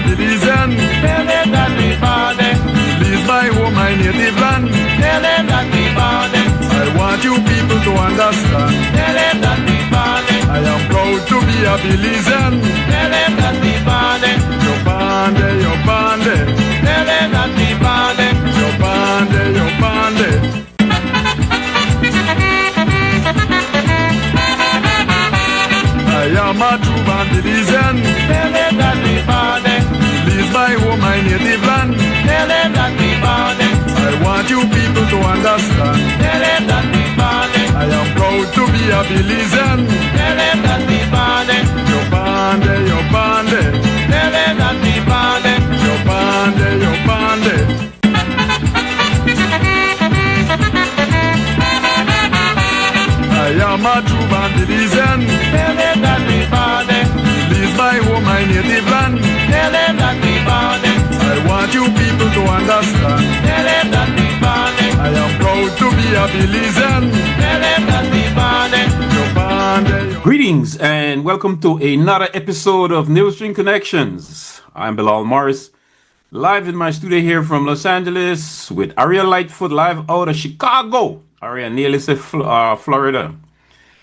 Belizean. Tell them that we body. Belize my home, my native land. Tell them that we body. I want you people to understand. Tell them that we body. I am proud to be a Belizean. Tell them that we body. Your bande, your bande. Tell them that we body. Your bande, your bande. I am a true born Belizean. Tell them that we body. Belize my home, my native land. Tell them that we body. I want you people to understand. Tell them that we body. I am proud to be a Belizean. Tell them that we body. Your bande, your bande. Tell them that we body. Your bande, your bande. I am a true born Belizean. Tell them that we body. Belize my home, my native land. Tell them that we body. I want you people to understand. Tell them that we body. I am proud to be a Belizean. Tell them that we body. Your bande, your Greetings and welcome to another episode of Newstring Connections. I'm Bilal Morris, live in my studio here from Los Angeles with ARIA LIGHTFOOT live out of Chicago. ARIA nearly said Florida.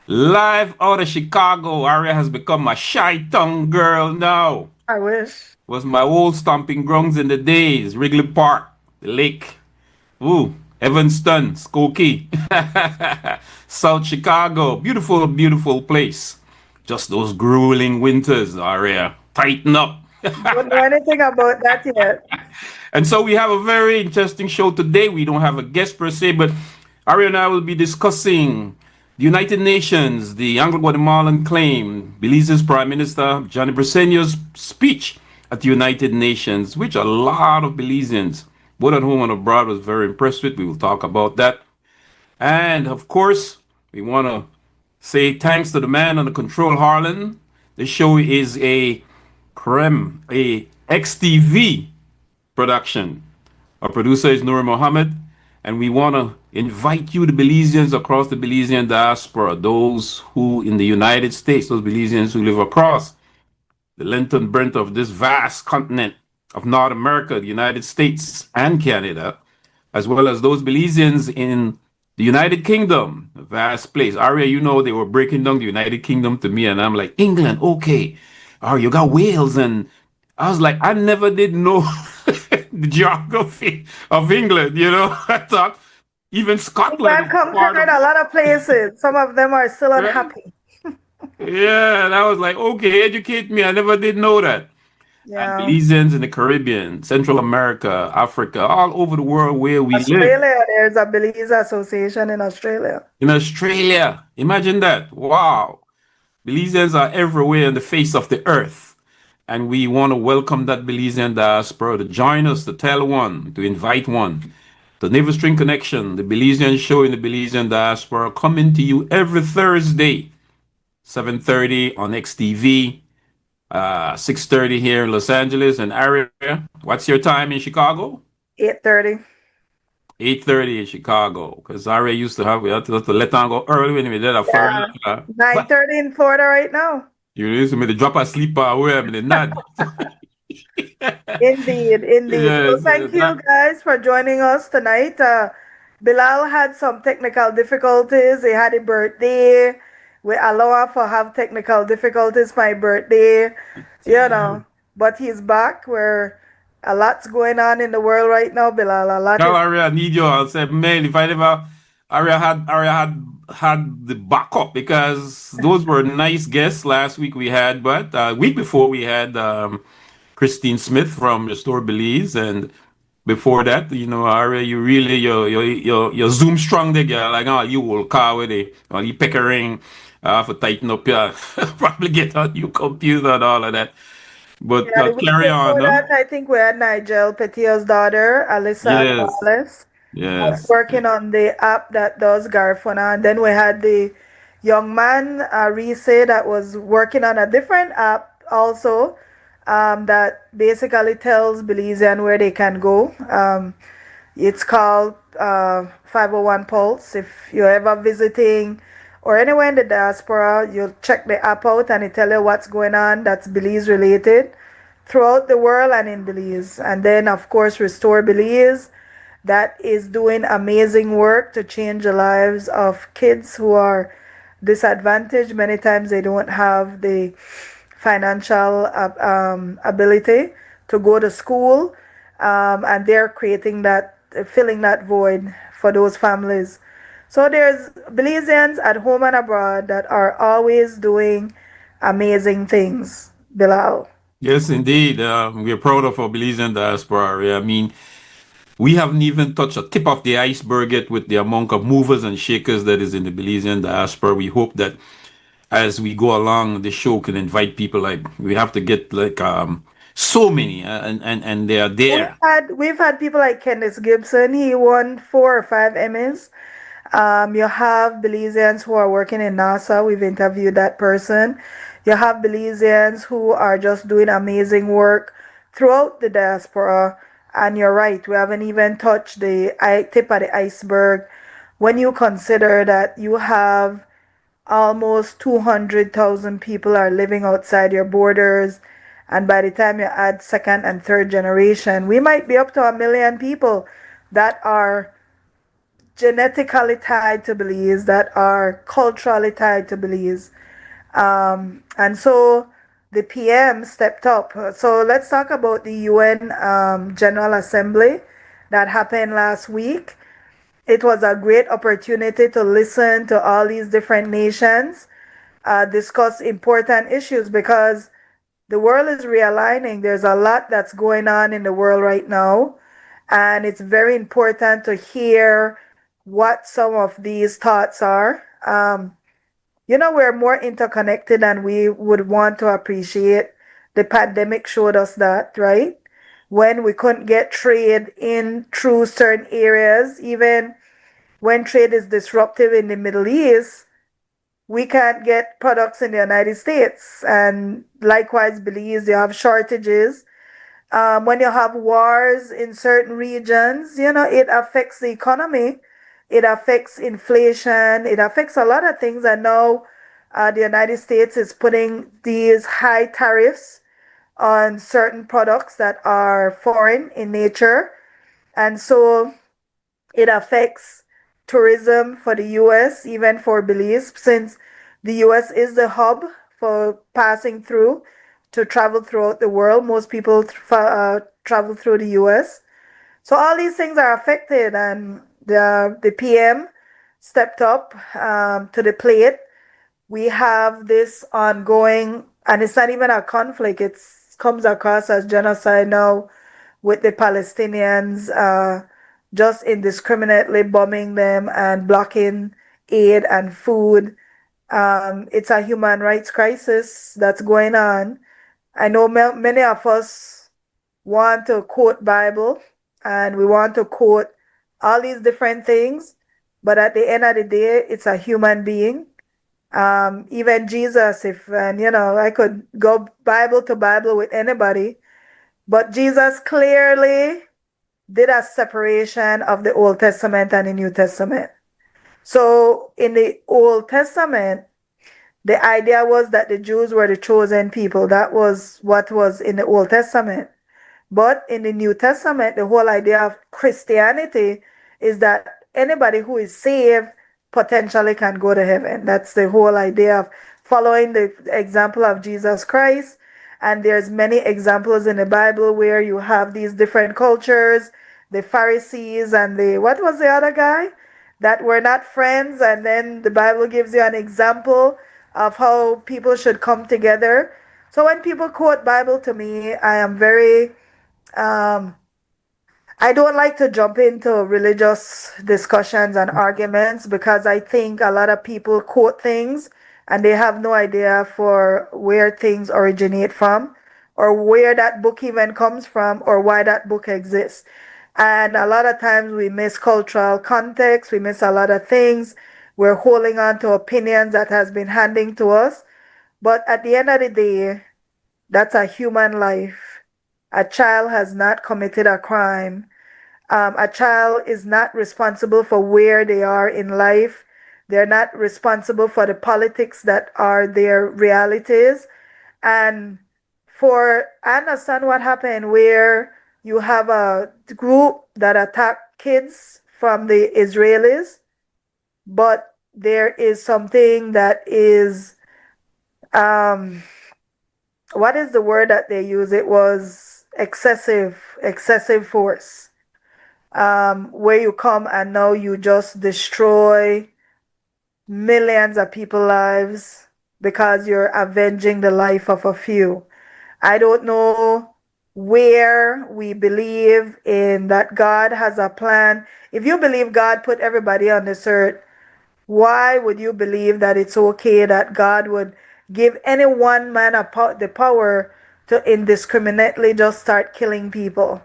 Live out of Chicago. ARIA has become a shy-tongue girl now. I wish. Was my old stomping grounds in the days. Wrigley Park, the lake. Ooh, Evanston, Skokie. South Chicago. Beautiful, beautiful place. Just those grueling winters, ARIA. Tighten up. Don't know anything about that yet. And so we have a very interesting show today. We don't have a guest per se, but ARIA and I will be discussing the United Nations, the Anglo-Guatemalan claim, Belize's Prime Minister Johnny Briceño's speech at the United Nations, which a lot of Belizeans, both at home and abroad, was very impressed with. We will talk about that. And of course, we want to say thanks to the man on the control, Harlan. The show is a XTV production. Our producer is Noor Mohammed, and we want to invite you, the Belizeans across the Belizean diaspora, those who in the United States, those Belizeans who live across the length and breadth of this vast continent of North America, the United States and Canada, as well as those Belizeans in the United Kingdom, a vast place. ARIA, you know, they were breaking down the United Kingdom to me, and I'm like, England, okay. Oh, you got Wales, and I was like, I never did know the geography of England, you know. I thought even Scotland. I've conquered a lot of places. Some of them are still unhappy. Yeah, and I was like, okay, educate me. I never did know that. Yeah. And Belizeans in the Caribbean, Central America, Africa, all over the world where we Australia, live. there's a Belize Association in Australia. In Australia, imagine that. Wow. Belizeans are everywhere on the face of the earth. And we want to welcome that Belizean diaspora to join us, to tell one, to invite one. The Newstring Connection, the Belizean show in the Belizean diaspora, coming to you every Thursday, 7:30 on XTV, 6:30 here in Los Angeles and ARIA. What's your time in Chicago? 8:30. 8:30 in Chicago. Because ARIA used to have, we had to let on go early when we did a first. 9:30 in Florida right now. You used to me to drop asleep away, I mean, not. Indeed. Yes, So thank you guys for joining us tonight. Bilal had some technical difficulties. He had a birthday. We allow him for have technical difficulties for my birthday, you know. But he's back. Where a lot's going on in the world right now, Bilal. A lot. Now, ARIA, I need you. I'll say, man, if I never, ARIA had the backup, because those were nice guests last week we had, but week before we had Christine Smith from Restore Belize, and before that, you know, ARIA, you really you're Zoom strong there, girl. Like, oh, you will call with it, or you pick a ring for tighten up your probably get a new computer and all of that. But carry on. That, I think we had Nigel Petit's daughter, Alyssa Wallace. Yes. Working on the app that does Garfuna. And then we had the young man, Reese, that was working on a different app also, that basically tells Belizean where they can go. It's called 501 Pulse. If you're ever visiting or anywhere in the diaspora, you'll check the app out and it tell you what's going on that's Belize related throughout the world and in Belize. And then, of course, Restore Belize, that is doing amazing work to change the lives of kids who are disadvantaged. Many times they don't have the financial ability to go to school, and they're creating that, filling that void for those families. So there's Belizeans at home and abroad that are always doing amazing things, Bilal. Yes, indeed. We're proud of our Belizean diaspora. I mean, we haven't even touched a tip of the iceberg yet with the amount of movers and shakers that is in the Belizean diaspora. We hope that as we go along, the show can invite people. Like we have to get like so many, and they are there. We've had people like Kenneth Gibson. He won 4 or 5 Emmys. You have Belizeans who are working in NASA. We've interviewed that person. You have Belizeans who are just doing amazing work throughout the diaspora. And you're right, we haven't even touched the tip of the iceberg when you consider that you have almost 200,000 people are living outside your borders. And by the time you add second and third generation, we might be up to 1 million people that are genetically tied to Belize, that are culturally tied to Belize. And so the PM stepped up. So let's talk about the UN General Assembly that happened last week. It was a great opportunity to listen to all these different nations discuss important issues because the world is realigning. There's a lot that's going on in the world right now, and it's very important to hear what some of these thoughts are. We're more interconnected than we would want to appreciate. The pandemic showed us that, right? When we couldn't get trade in through certain areas, even when trade is disruptive in the Middle East, we can't get products in the United States. And likewise, Belize, you have shortages. When you have wars in certain regions, it affects the economy. It affects inflation. It affects a lot of things. And now the United States is putting these high tariffs on certain products that are foreign in nature. And so it affects tourism for the US, even for Belize, since the US is the hub for passing through to travel throughout the world. Most people travel through the US. So all these things are affected, and the PM stepped up to the plate. We have this ongoing, and it's not even a conflict, it comes across as genocide now with the Palestinians just indiscriminately bombing them and blocking aid and food. It's a human rights crisis that's going on. I know many of us want to quote Bible and we want to quote all these different things, but at the end of the day, it's a human being. Even Jesus, I could go Bible to Bible with anybody, but Jesus clearly did a separation of the Old Testament and the New Testament. So in the Old Testament, the idea was that the Jews were the chosen people. That was what was in the Old Testament. But in the New Testament, the whole idea of Christianity is that anybody who is saved potentially can go to heaven. That's the whole idea of following the example of Jesus Christ. And there's many examples in the Bible where you have these different cultures, the Pharisees and what was the other guy? That were not friends. And then the Bible gives you an example of how people should come together. So when people quote Bible to me, I am very I don't like to jump into religious discussions and arguments because I think a lot of people quote things and they have no idea for where things originate from or where that book even comes from or why that book exists. And a lot of times we miss cultural context, we miss a lot of things. We're holding on to opinions that has been handing to us. But at the end of the day, that's a human life. A child has not committed a crime. A child is not responsible for where they are in life. They're not responsible for the politics that are their realities. And I understand what happened where you have a group that attack kids from the Israelis, but there is something that is, um, what is the word that they use? It was excessive force. Where you come and now you just destroy millions of people's lives because you're avenging the life of a few. I don't know where we believe in that God has a plan. If you believe God put everybody on this earth, why would you believe that it's okay that God would give any one man the power to indiscriminately just start killing people?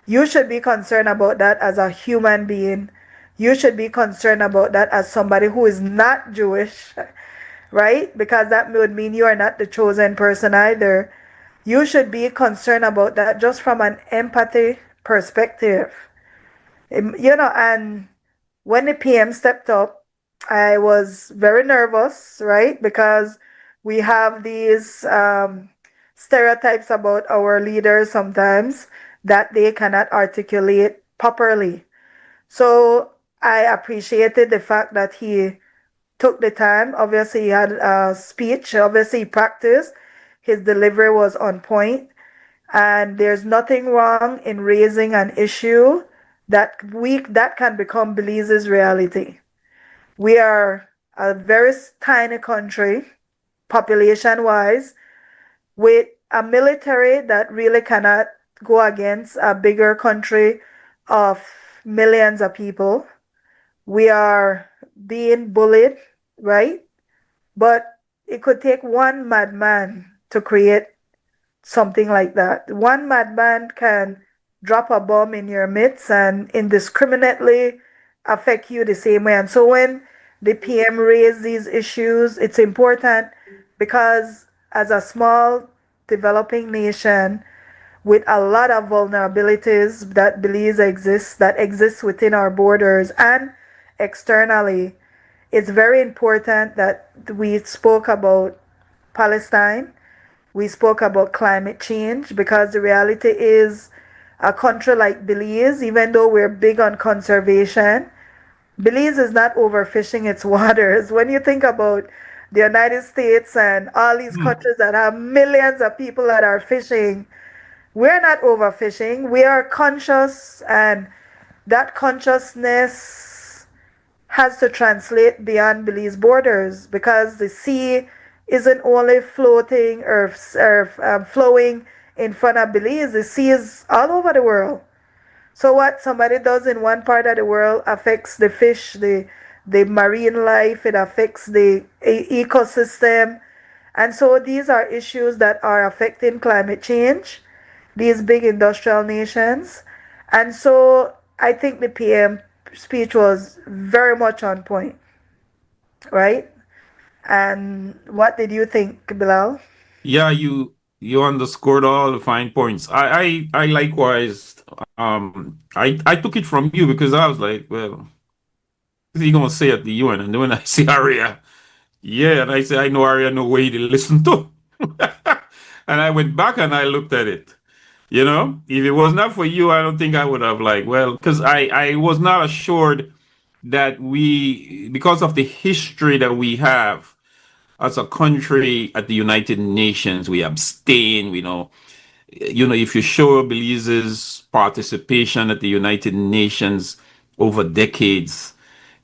You should be concerned about that as a human being. You should be concerned about that as somebody who is not Jewish, right? Because that would mean you are not the chosen person either. You should be concerned about that just from an empathy perspective. And when the PM stepped up, I was very nervous, right? Because we have these stereotypes about our leaders sometimes that they cannot articulate properly. So I appreciated the fact that he took the time. Obviously, he had a speech, obviously, he practiced. His delivery was on point. And there's nothing wrong in raising an issue that can become Belize's reality. We are a very tiny country, population wise, with a military that really cannot go against a bigger country of millions of people. We are being bullied, right? But it could take one madman to create something like that. One madman can drop a bomb in your midst and indiscriminately affect you the same way. And so when the PM raised these issues, it's important because as a small developing nation with a lot of vulnerabilities that exist within our borders and externally, it's very important that we spoke about Palestine. We spoke about climate change because the reality is a country like Belize, even though we're big on conservation, Belize is not overfishing its waters. When you think about the United States and all these countries that have millions of people that are fishing, we're not overfishing. We are conscious, and that consciousness has to translate beyond Belize borders because the sea isn't only flowing in front of Belize, the sea is all over the world. So what somebody does in one part of the world affects the fish, the marine life, it affects the ecosystem. And so these are issues that are affecting climate change, these big industrial nations. And so I think the PM speech was very much on point, right? And what did you think, Bilal? Yeah, you underscored all the fine points. I likewise I took it from you because I was like, well, what is he gonna say at the UN? And then when I see ARIA, yeah, and I say I know ARIA no way to listen to. And I went back and I looked at it. You know, if it was not for you, I don't think I would have like, well, because I was not assured that because of the history that we have as a country at the United Nations, we abstain, if you show Belize's participation at the United Nations over decades,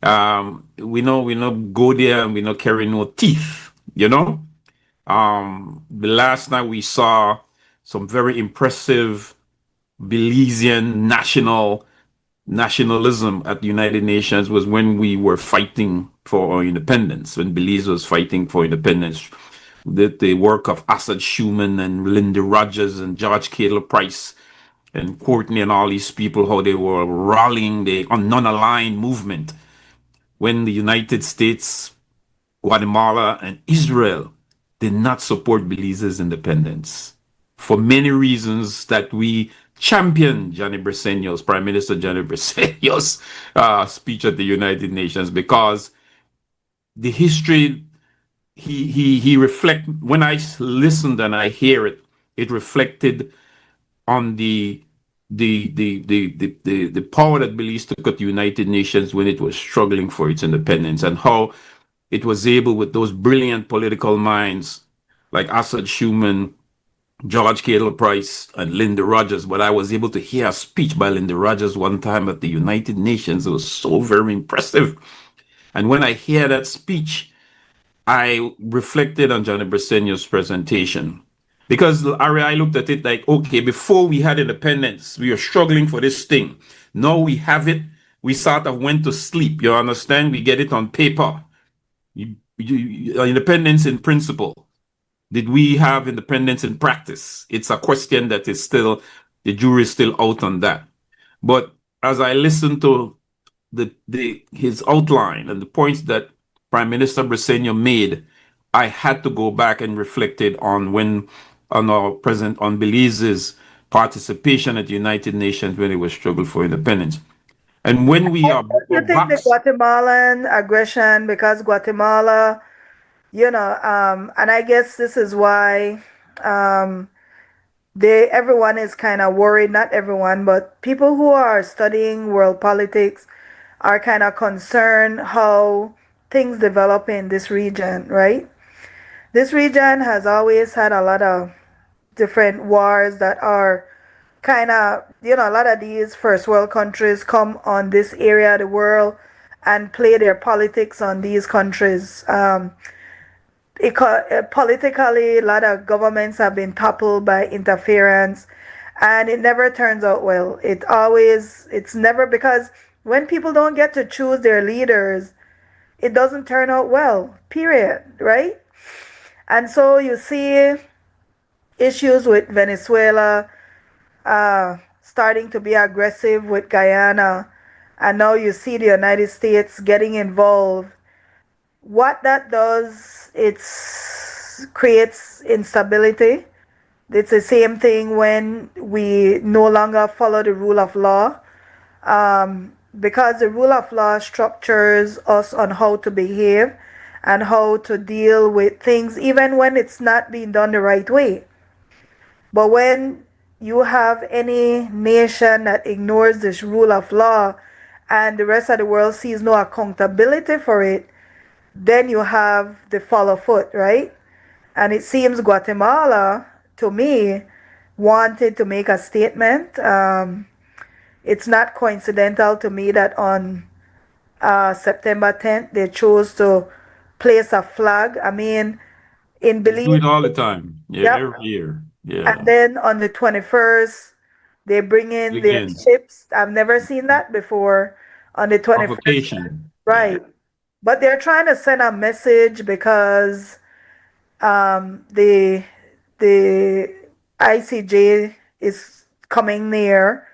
we not go there and we not carry no teeth, the last time we saw some very impressive Belizean nationalism at the United Nations was when we were fighting for our independence, when Belize was fighting for independence. The work of Assad Schuman and Linda Rogers and George Cadle Price and Courtney and all these people, how they were rallying the non-aligned movement when the United States, Guatemala, and Israel did not support Belize's independence for many reasons that we championed Prime Minister Johnny Briceño's speech at the United Nations, because the history he reflect, when I listened and I hear it, it reflected on the power that Belize took at the United Nations when it was struggling for its independence, and how it was able, with those brilliant political minds like Assad Schuman, George Cadle Price, and Linda Rogers. But I was able to hear a speech by Linda Rogers one time at the United Nations. It was so very impressive. And when I hear that speech, I reflected on Johnny Briceño's presentation. Because ARIA, I looked at it like, okay, before we had independence, we were struggling for this thing. Now we have it. We sort of went to sleep. You understand? We get it on paper. Independence in principle. Did we have independence in practice? It's a question that is still, the jury is still out on that. But as I listened to his outline and the points that Prime Minister Briceño made, I had to go back and reflected on on Belize's participation at the United Nations when it was struggle for independence. And when we are You think the Guatemalan aggression, because Guatemala, and I guess this is why everyone is kind of worried, not everyone, but people who are studying world politics are kind of concerned how things develop in this region, right? This region has always had a lot of different wars that are kind of, a lot of these first world countries come on this area of the world and play their politics on these countries. Politically, a lot of governments have been toppled by interference, and it never turns out well. It's never, because when people don't get to choose their leaders, it doesn't turn out well, period, right? And so you see issues with Venezuela starting to be aggressive with Guyana, and now you see the United States getting involved. What that does, it creates instability. It's the same thing when we no longer follow the rule of law, because the rule of law structures us on how to behave and how to deal with things, even when it's not being done the right way. But when you have any nation that ignores this rule of law and the rest of the world sees no accountability for it, then you have the fall of foot, right? And it seems Guatemala, to me, wanted to make a statement. It's not coincidental to me that on September 10th, they chose to place a flag. I mean, in Belize, do Belize. it all the time. Yeah, Yep. every year. Yeah. And then on the 21st, they bring in their Again. ships. I've never seen that before. On the 21st. Provocation. Right. Yeah. But they're trying to send a message because the ICJ is coming near.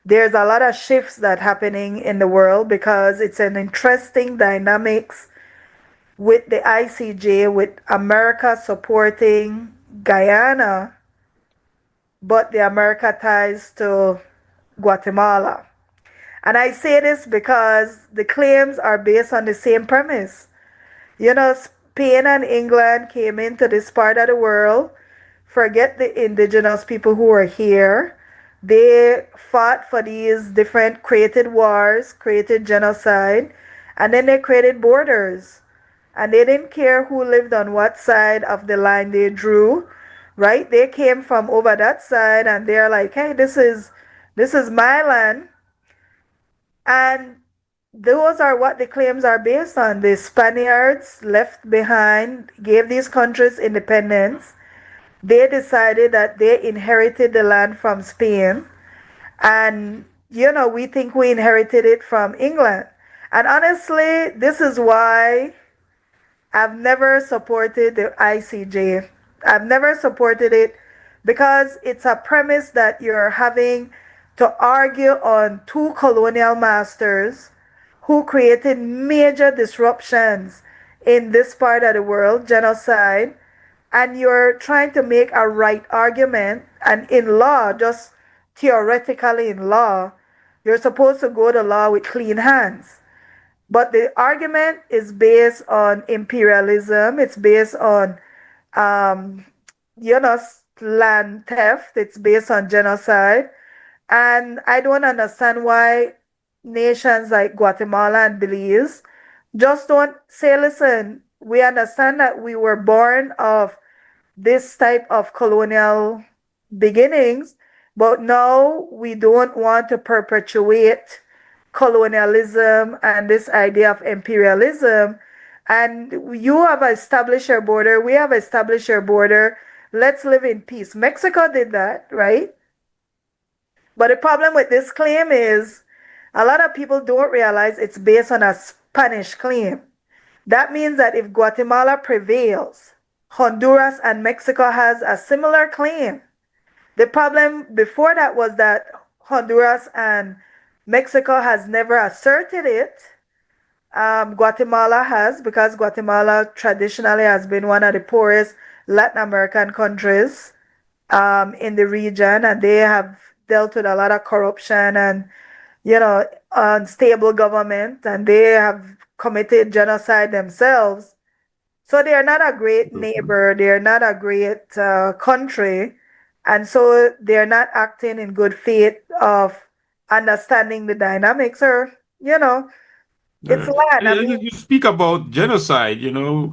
There's a lot of shifts that happening in the world because it's an interesting dynamics with the ICJ, with America supporting Guyana, but the America ties to Guatemala. And I say this because the claims are based on the same premise. Spain and England came into this part of the world. Forget the indigenous people who were here. They fought for these different, created wars, created genocide, and then they created borders. And they didn't care who lived on what side of the line they drew, right? They came from over that side and they're like, hey, this is my land. And those are what the claims are based on. The Spaniards left behind, gave these countries independence. They decided that they inherited the land from Spain. And, we think we inherited it from England. And honestly, this is why I've never supported the ICJ. I've never supported it because it's a premise that you're having to argue on two colonial masters who created major disruptions in this part of the world, genocide, and you're trying to make a right argument. And in law, just theoretically in law, you're supposed to go to law with clean hands. But the argument is based on imperialism. It's based on, land theft, it's based on genocide. And I don't understand why nations like Guatemala and Belize just don't say, listen, we understand that we were born of this type of colonial beginnings, but now we don't want to perpetuate colonialism and this idea of imperialism. And you have established your border, we have established your border. Let's live in peace. Mexico did that, right? But the problem with this claim is a lot of people don't realize it's based on a Spanish claim. That means that if Guatemala prevails, Honduras and Mexico has a similar claim. The problem before that was that Honduras and Mexico has never asserted it. Guatemala has, because Guatemala traditionally has been one of the poorest Latin American countries in the region, and they have dealt with a lot of corruption and, unstable government, and they have committed genocide themselves. So they are not a great neighbor, they are not a great country, and so they're not acting in good faith of understanding the dynamics, or, it's land. I mean, You speak about genocide,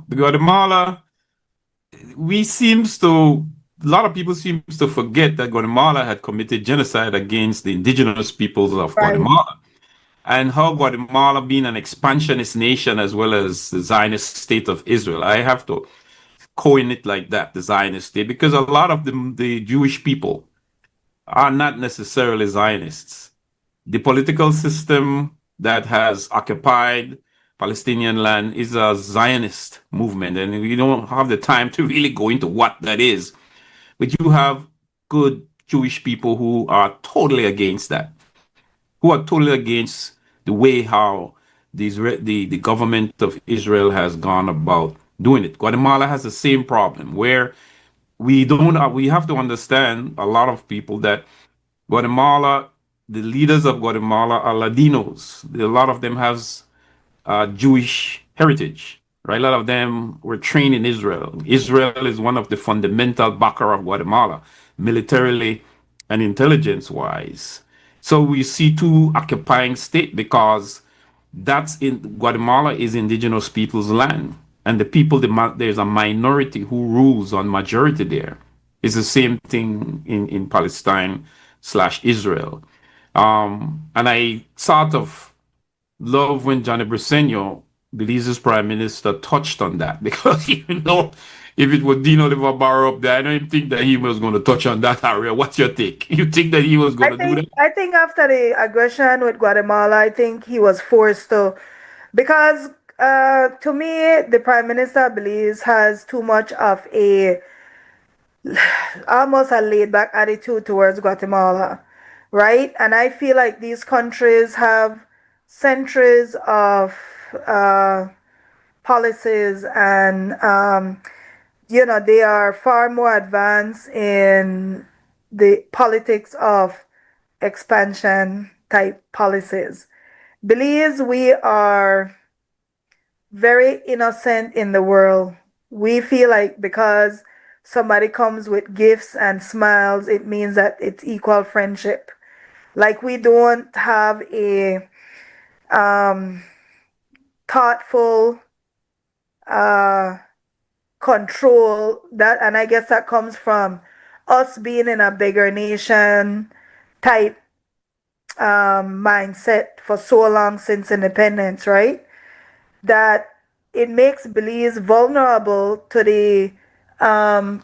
Guatemala, a lot of people seems to forget that Guatemala had committed genocide against the indigenous peoples of right, Guatemala, and how Guatemala being an expansionist nation as well as the Zionist state of Israel. I have to coin it like that, the Zionist state, because a lot of the Jewish people are not necessarily Zionists. The political system that has occupied Palestinian land is a Zionist movement, and we don't have the time to really go into what that is. But you have good Jewish people who are totally against that, who are totally against the way how the government of Israel has gone about doing it. Guatemala has the same problem where we have to understand, a lot of people, that Guatemala, the leaders of Guatemala are Latinos. A lot of them has Jewish heritage, right? A lot of them were trained in Israel. Israel is one of the fundamental backer of Guatemala, militarily and intelligence-wise. So we see two occupying state because that's in Guatemala is indigenous people's land, and the people, there's a minority who rules on majority there. It's the same thing in Palestine slash Israel. And I sort of love when Johnny Briceño, Belize's prime minister, touched on that because if it was Dino Livermore up there, I don't think that he was going to touch on that area. What's your take? You think that he was going to do that? I think after the aggression with Guatemala, I think he was forced to, because to me, the Prime Minister of Belize has too much of almost a laid back attitude towards Guatemala, right? And I feel like these countries have centuries of policies, and they are far more advanced in the politics of expansion type policies. Belize, we are very innocent in the world. We feel like because somebody comes with gifts and smiles, it means that it's equal friendship. Like, we don't have a thoughtful control that, and I guess that comes from us being in a bigger nation type mindset for so long since independence, right? That it makes Belize vulnerable to the the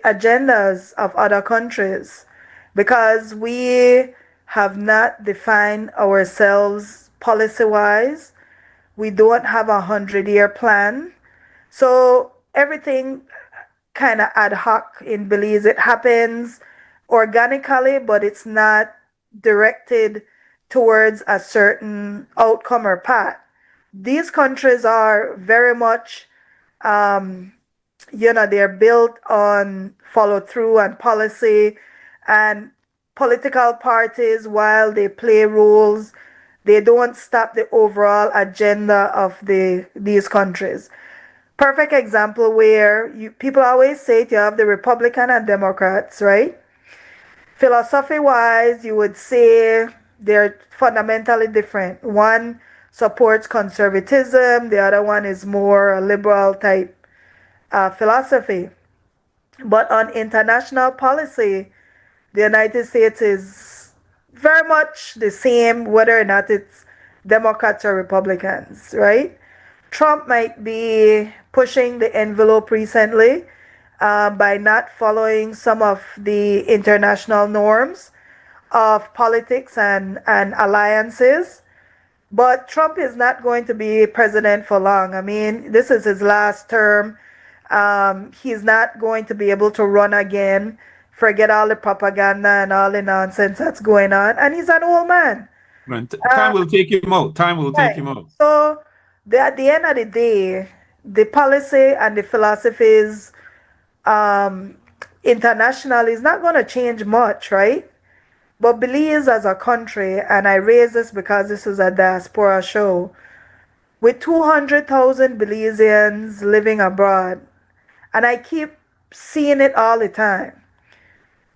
agendas of other countries, because we have not defined ourselves policy wise. We don't have 100-year plan. So everything kind of ad hoc in Belize. It happens organically, but it's not directed towards a certain outcome or path. These countries are very much, they're built on follow through and policy, and political parties, while they play roles, they don't stop the overall agenda of these countries. perfect example where people always say you have the Republican and Democrats, right? Philosophy wise, you would say they're fundamentally different. One supports conservatism, the other one is more a liberal type philosophy. But on international policy, the United States is very much the same, whether or not it's Democrats or Republicans, right? Trump might be pushing the envelope recently by not following some of the international norms of politics and alliances. But Trump is not going to be president for long. I mean, this is his last term. He's not going to be able to run again. Forget all the propaganda and all the nonsense that's going on. And he's an old man. Man, time will take him out. Time will take Right. him out. So, at the end of the day, the policy and the philosophies um, internationally is not going to change much, right? But Belize as a country, and I raise this because this is a diaspora show, with 200,000 Belizeans living abroad, and I keep seeing it all the time.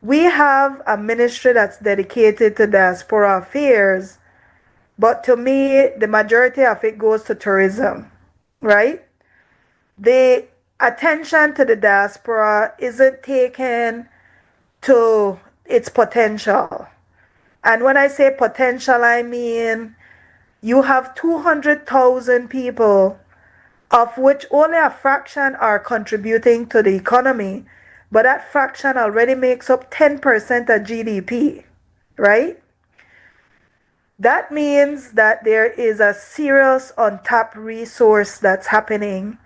We have a ministry that's dedicated to diaspora affairs, but to me, the majority of it goes to tourism, right? The attention to the diaspora isn't taken to its potential. And when I say potential, I mean you have 200,000 people, of which only a fraction are contributing to the economy, but that fraction already makes up 10% of GDP, right? That means that there is a serious untapped resource that's happening.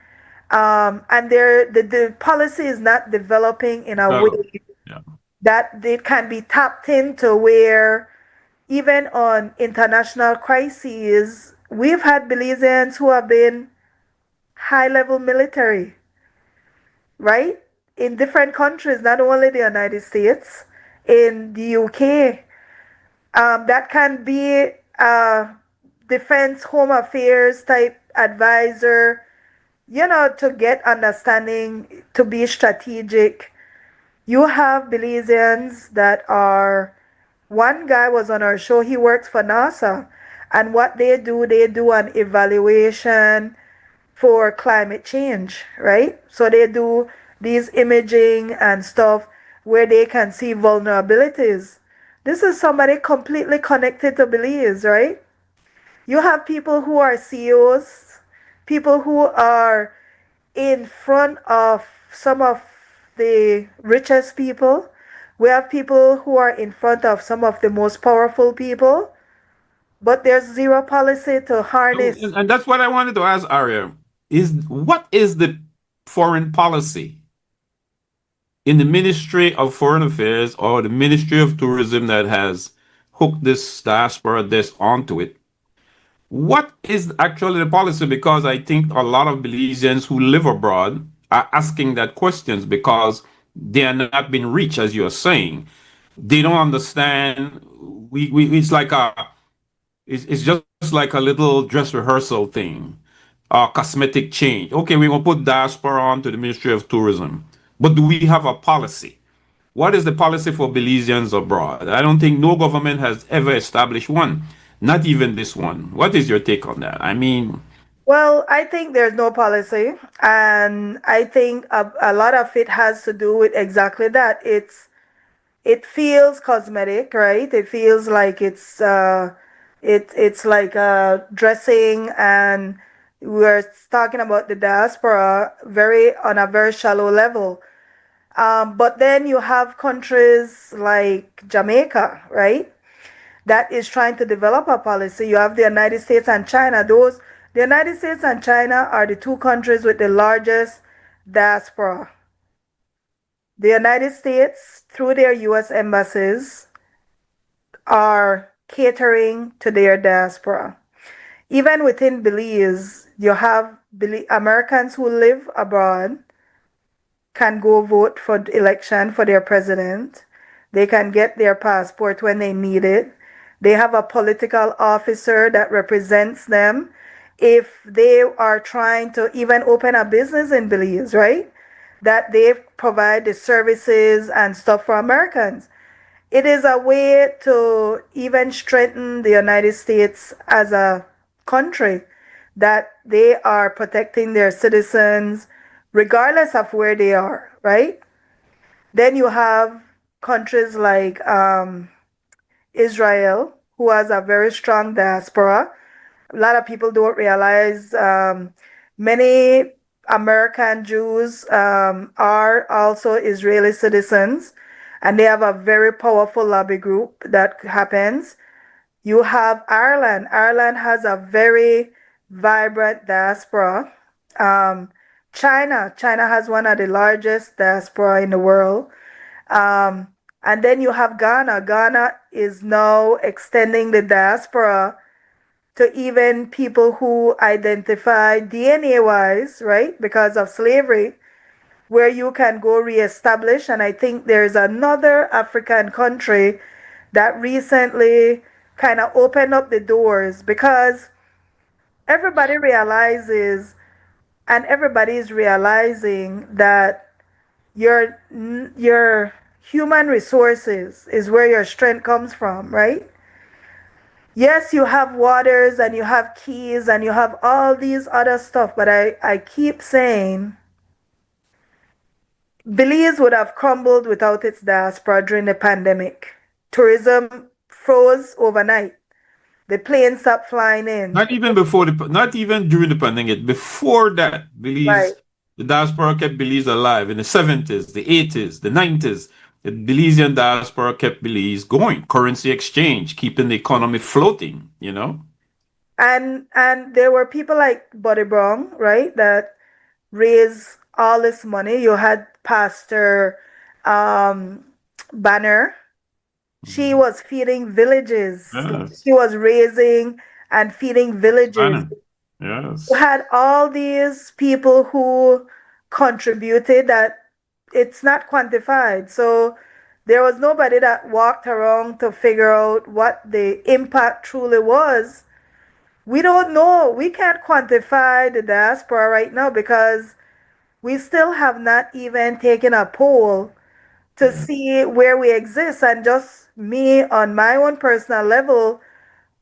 And the policy is not developing in a way Yeah. that it can be tapped into where even on international crises, we've had Belizeans who have been high level military, right? In different countries, not only the United States, in the UK. That can be a defense, home affairs type advisor, to get understanding, to be strategic. You have Belizeans that are, one guy was on our show, he works for NASA. And what they do an evaluation for climate change, right? So they do these imaging and stuff where they can see vulnerabilities. This is somebody completely connected to Belize, right? You have people who are CEOs, people who are in front of some of the richest people. We have people who are in front of some of the most powerful people, but there's zero policy to harness. And that's what I wanted to ask Aria. What is the foreign policy in the Ministry of Foreign Affairs or the Ministry of Tourism that has hooked this diaspora desk onto it? What is actually the policy? Because I think a lot of Belizeans who live abroad are asking that questions because they are not being reached, as you're saying. They don't understand. It's like it's just like a little dress rehearsal thing, cosmetic change. Okay, we're gonna put diaspora on to the Ministry of Tourism, but do we have a policy? What is the policy for Belizeans abroad? I don't think no government has ever established one, not even this one. What is your take on that? I mean, Well, I think there's no policy, and I think a lot of it has to do with exactly that. It feels cosmetic, right? It feels like it's like dressing, and we're talking about the diaspora very on a very shallow level. But then you have countries like Jamaica, right? That is trying to develop a policy. You have the United States and China. The United States and China are the two countries with the largest diaspora. The United States, through their US embassies, are catering to their diaspora. Even within Belize, you have Americans who live abroad can go vote for the election for their president. They can get their passport when they need it. They have a political officer that represents them if they are trying to even open a business in Belize, right? That they provide the services and stuff for Americans. It is a way to even strengthen the United States as a country, that they are protecting their citizens regardless of where they are, right? Then you have countries like Israel, who has a very strong diaspora. A lot of people don't realize many American Jews are also Israeli citizens, and they have a very powerful lobby group that happens. You have Ireland. Ireland has a very vibrant diaspora. Um, China has one of the largest diaspora in the world. Um, and then you have Ghana. Ghana is now extending the diaspora to even people who identify DNA wise, right, because of slavery, where you can go reestablish. And I think there's another African country that recently kind of opened up the doors, because everybody realizes, and everybody is realizing, that your human resources is where your strength comes from, right? Yes, you have waters and you have keys and you have all these other stuff, but I keep saying Belize would have crumbled without its diaspora during the pandemic. Tourism froze overnight. The planes stopped flying in. Not even during the pandemic. Before that, Right. the diaspora kept Belize alive in the 70s, the 80s, the 90s. The Belizean diaspora kept Belize going. Currency exchange, keeping the economy floating, you know? And there were people like Buddy Brown, right, that raised all this money. You had Pastor um, Banner. She Mhm. was feeding villages. Yes. She was raising and feeding villages. Spanning. You Yes. had all these people who contributed that it's not quantified. So there was nobody that walked around to figure out what the impact truly was. We don't know. We can't quantify the diaspora right now because we still have not even taken a poll to Yeah. see where we exist. And just me on my own personal level,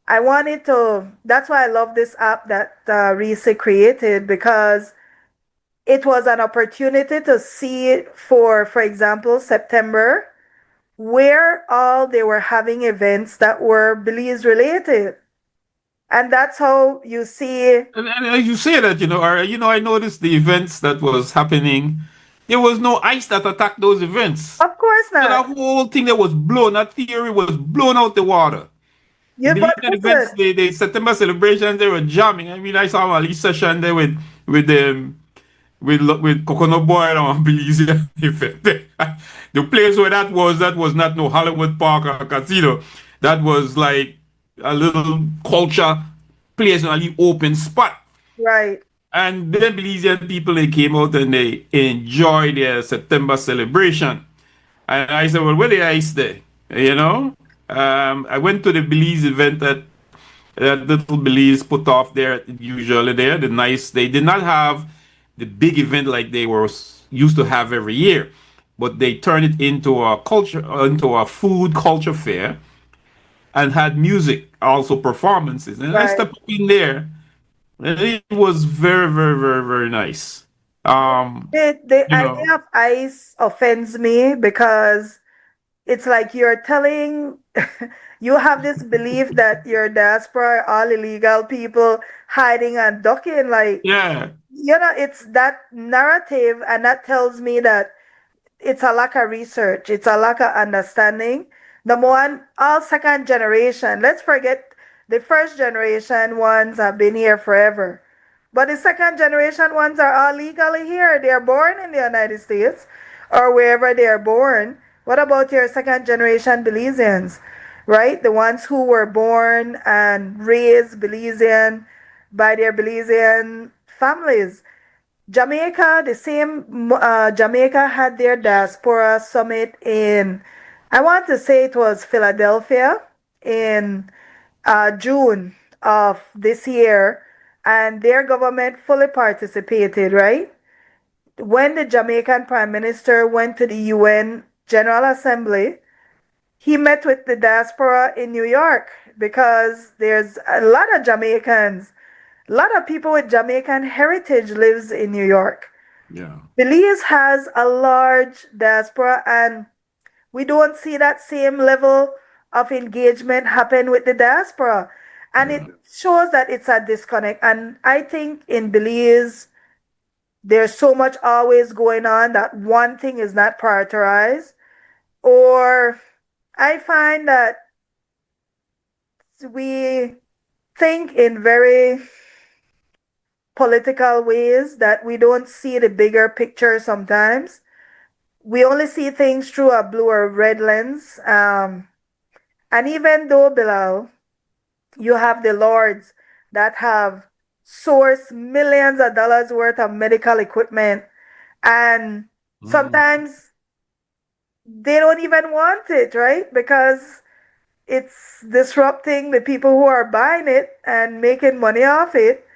I wanted to, that's why I love this app that Reese created, because it was an opportunity to see, for example, September, where all they were having events that were Belize related. And that's how you see, And as you say that, I noticed the events that was happening. There was no ice that attacked those events. of course So not. that whole thing that was blown, that theory was blown out the water. The But Belizean events, listen, the September celebrations, they were jamming. I mean, I saw a Lee session there with with Coconut Boy and Belizean event. The place where that was not no Hollywood Park or casino. That was like a little culture place in a little open spot. right, And then Belizean people, they came out and they enjoyed their September celebration. And I said, well, where the ice there? You know? I went to the Belize event that little Belize put off there usually there. They did not have the big event like they were used to have every year, but they turned it into into a food culture fair, and had music, also performances. And I right. stepped in there, and it was very, very, very, very nice. Um, The you know, idea of ICE offends me because it's like you're telling, you have this belief that your diaspora are all illegal people hiding and ducking. Like, yeah, it's that narrative, and that tells me that it's a lack of research, it's a lack of understanding. Number one, all second generation, let's forget the first generation ones have been here forever. But the second generation ones are all legally here. They're born in the United States or wherever they are born. What about your second generation Belizeans, right? The ones who were born and raised Belizean by their Belizean families. Jamaica, the same, Jamaica had their diaspora summit in, I want to say it was Philadelphia in June of this year. and their government fully participated, right? When the Jamaican Prime Minister went to the UN General Assembly, he met with the diaspora in New York because there's a lot of Jamaicans, a lot of people with Jamaican heritage lives in New York. Yeah. Belize has a large diaspora, and we don't see that same level of engagement happen with the diaspora. And it Yeah. shows that it's a disconnect. And I think in Belize, there's so much always going on that one thing is not prioritized. Or I find that we think in very political ways that we don't see the bigger picture sometimes. We only see things through a blue or red lens. And even though, Bilal, you have the lords that have sourced millions of dollars worth of medical equipment, and sometimes they don't even want it, right? Because it's disrupting the people who are buying it and making money off it.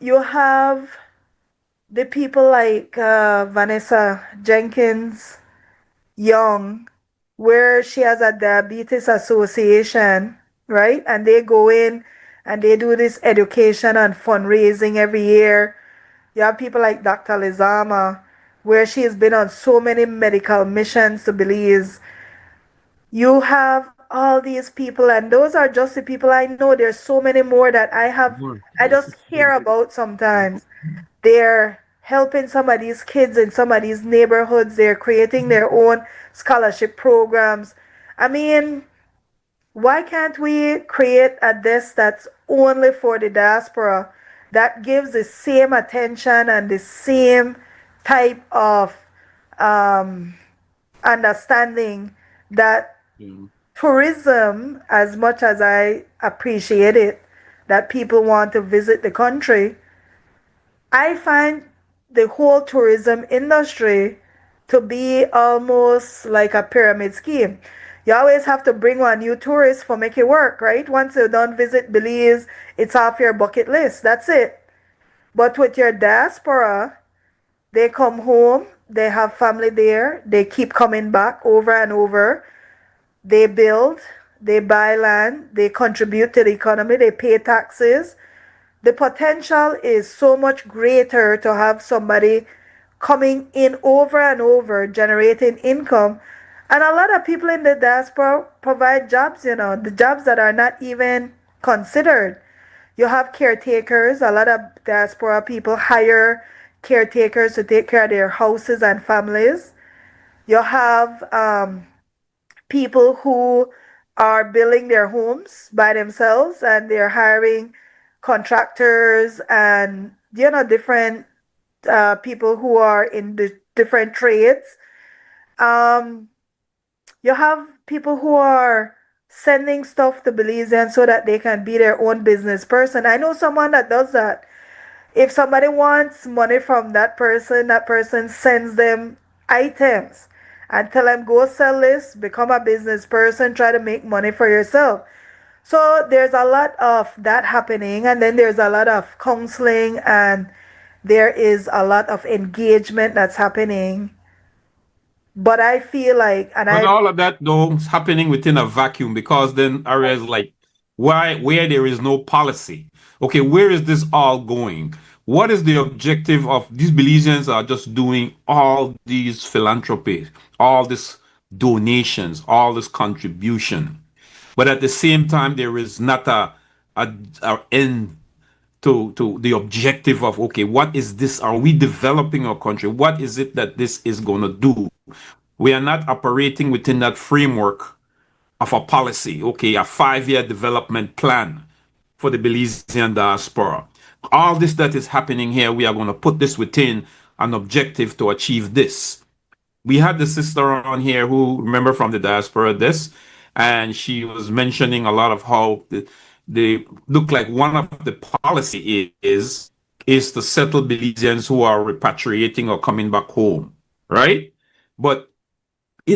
You have the people like Vanessa Jenkins Young, where she has a diabetes association, right? And they go in and they do this education and fundraising every year. You have people like Dr. Lizama, where she has been on so many medical missions to Belize. You have all these people, and those are just the people I know. There's so many more that I just hear about sometimes. They're helping some of these kids in some of these neighborhoods. They're creating their own scholarship programs. I mean, why can't we create a desk that's only for the diaspora that gives the same attention and the same type of um, understanding that Yeah. tourism, as much as I appreciate it, that people want to visit the country, I find the whole tourism industry to be almost like a pyramid scheme. You always have to bring one new tourist for make it work, right? Once you don't visit Belize, it's off your bucket list. That's it. But with your diaspora, they come home, they have family there, they keep coming back over and over. They build, they buy land, they contribute to the economy, they pay taxes. The potential is so much greater to have somebody coming in over and over, generating income. And a lot of people in the diaspora provide jobs, the jobs that are not even considered. You have caretakers, a lot of diaspora people hire caretakers to take care of their houses and families. You have people who are building their homes by themselves and they're hiring contractors and different people who are in the different trades. um, you have people who are sending stuff to Belizeans so that they can be their own business person. I know someone that does that. If somebody wants money from that person sends them items and tell them go sell this, become a business person, try to make money for yourself. So there's a lot of that happening, and then there's a lot of counseling, and there is a lot of engagement that's happening. But I feel like, and But I, all of that though is happening within a vacuum because then ARIA is like, why where there is no policy? Okay, where is this all going? What is the objective of these Belizeans are just doing all these philanthropy, all this donations, all this contribution. But at the same time, there is not a end to the objective of okay, what is this? Are we developing our country? What is it that this is going to do? We are not operating within that framework of a policy, okay, a 5-year development plan for the Belizean diaspora. All this that is happening here, we are going to put this within an objective to achieve this. We had the sister on here who remember from the diaspora this, and she was mentioning a lot of how the look like one of the policy is to settle Belizeans who are repatriating or coming back home, right? But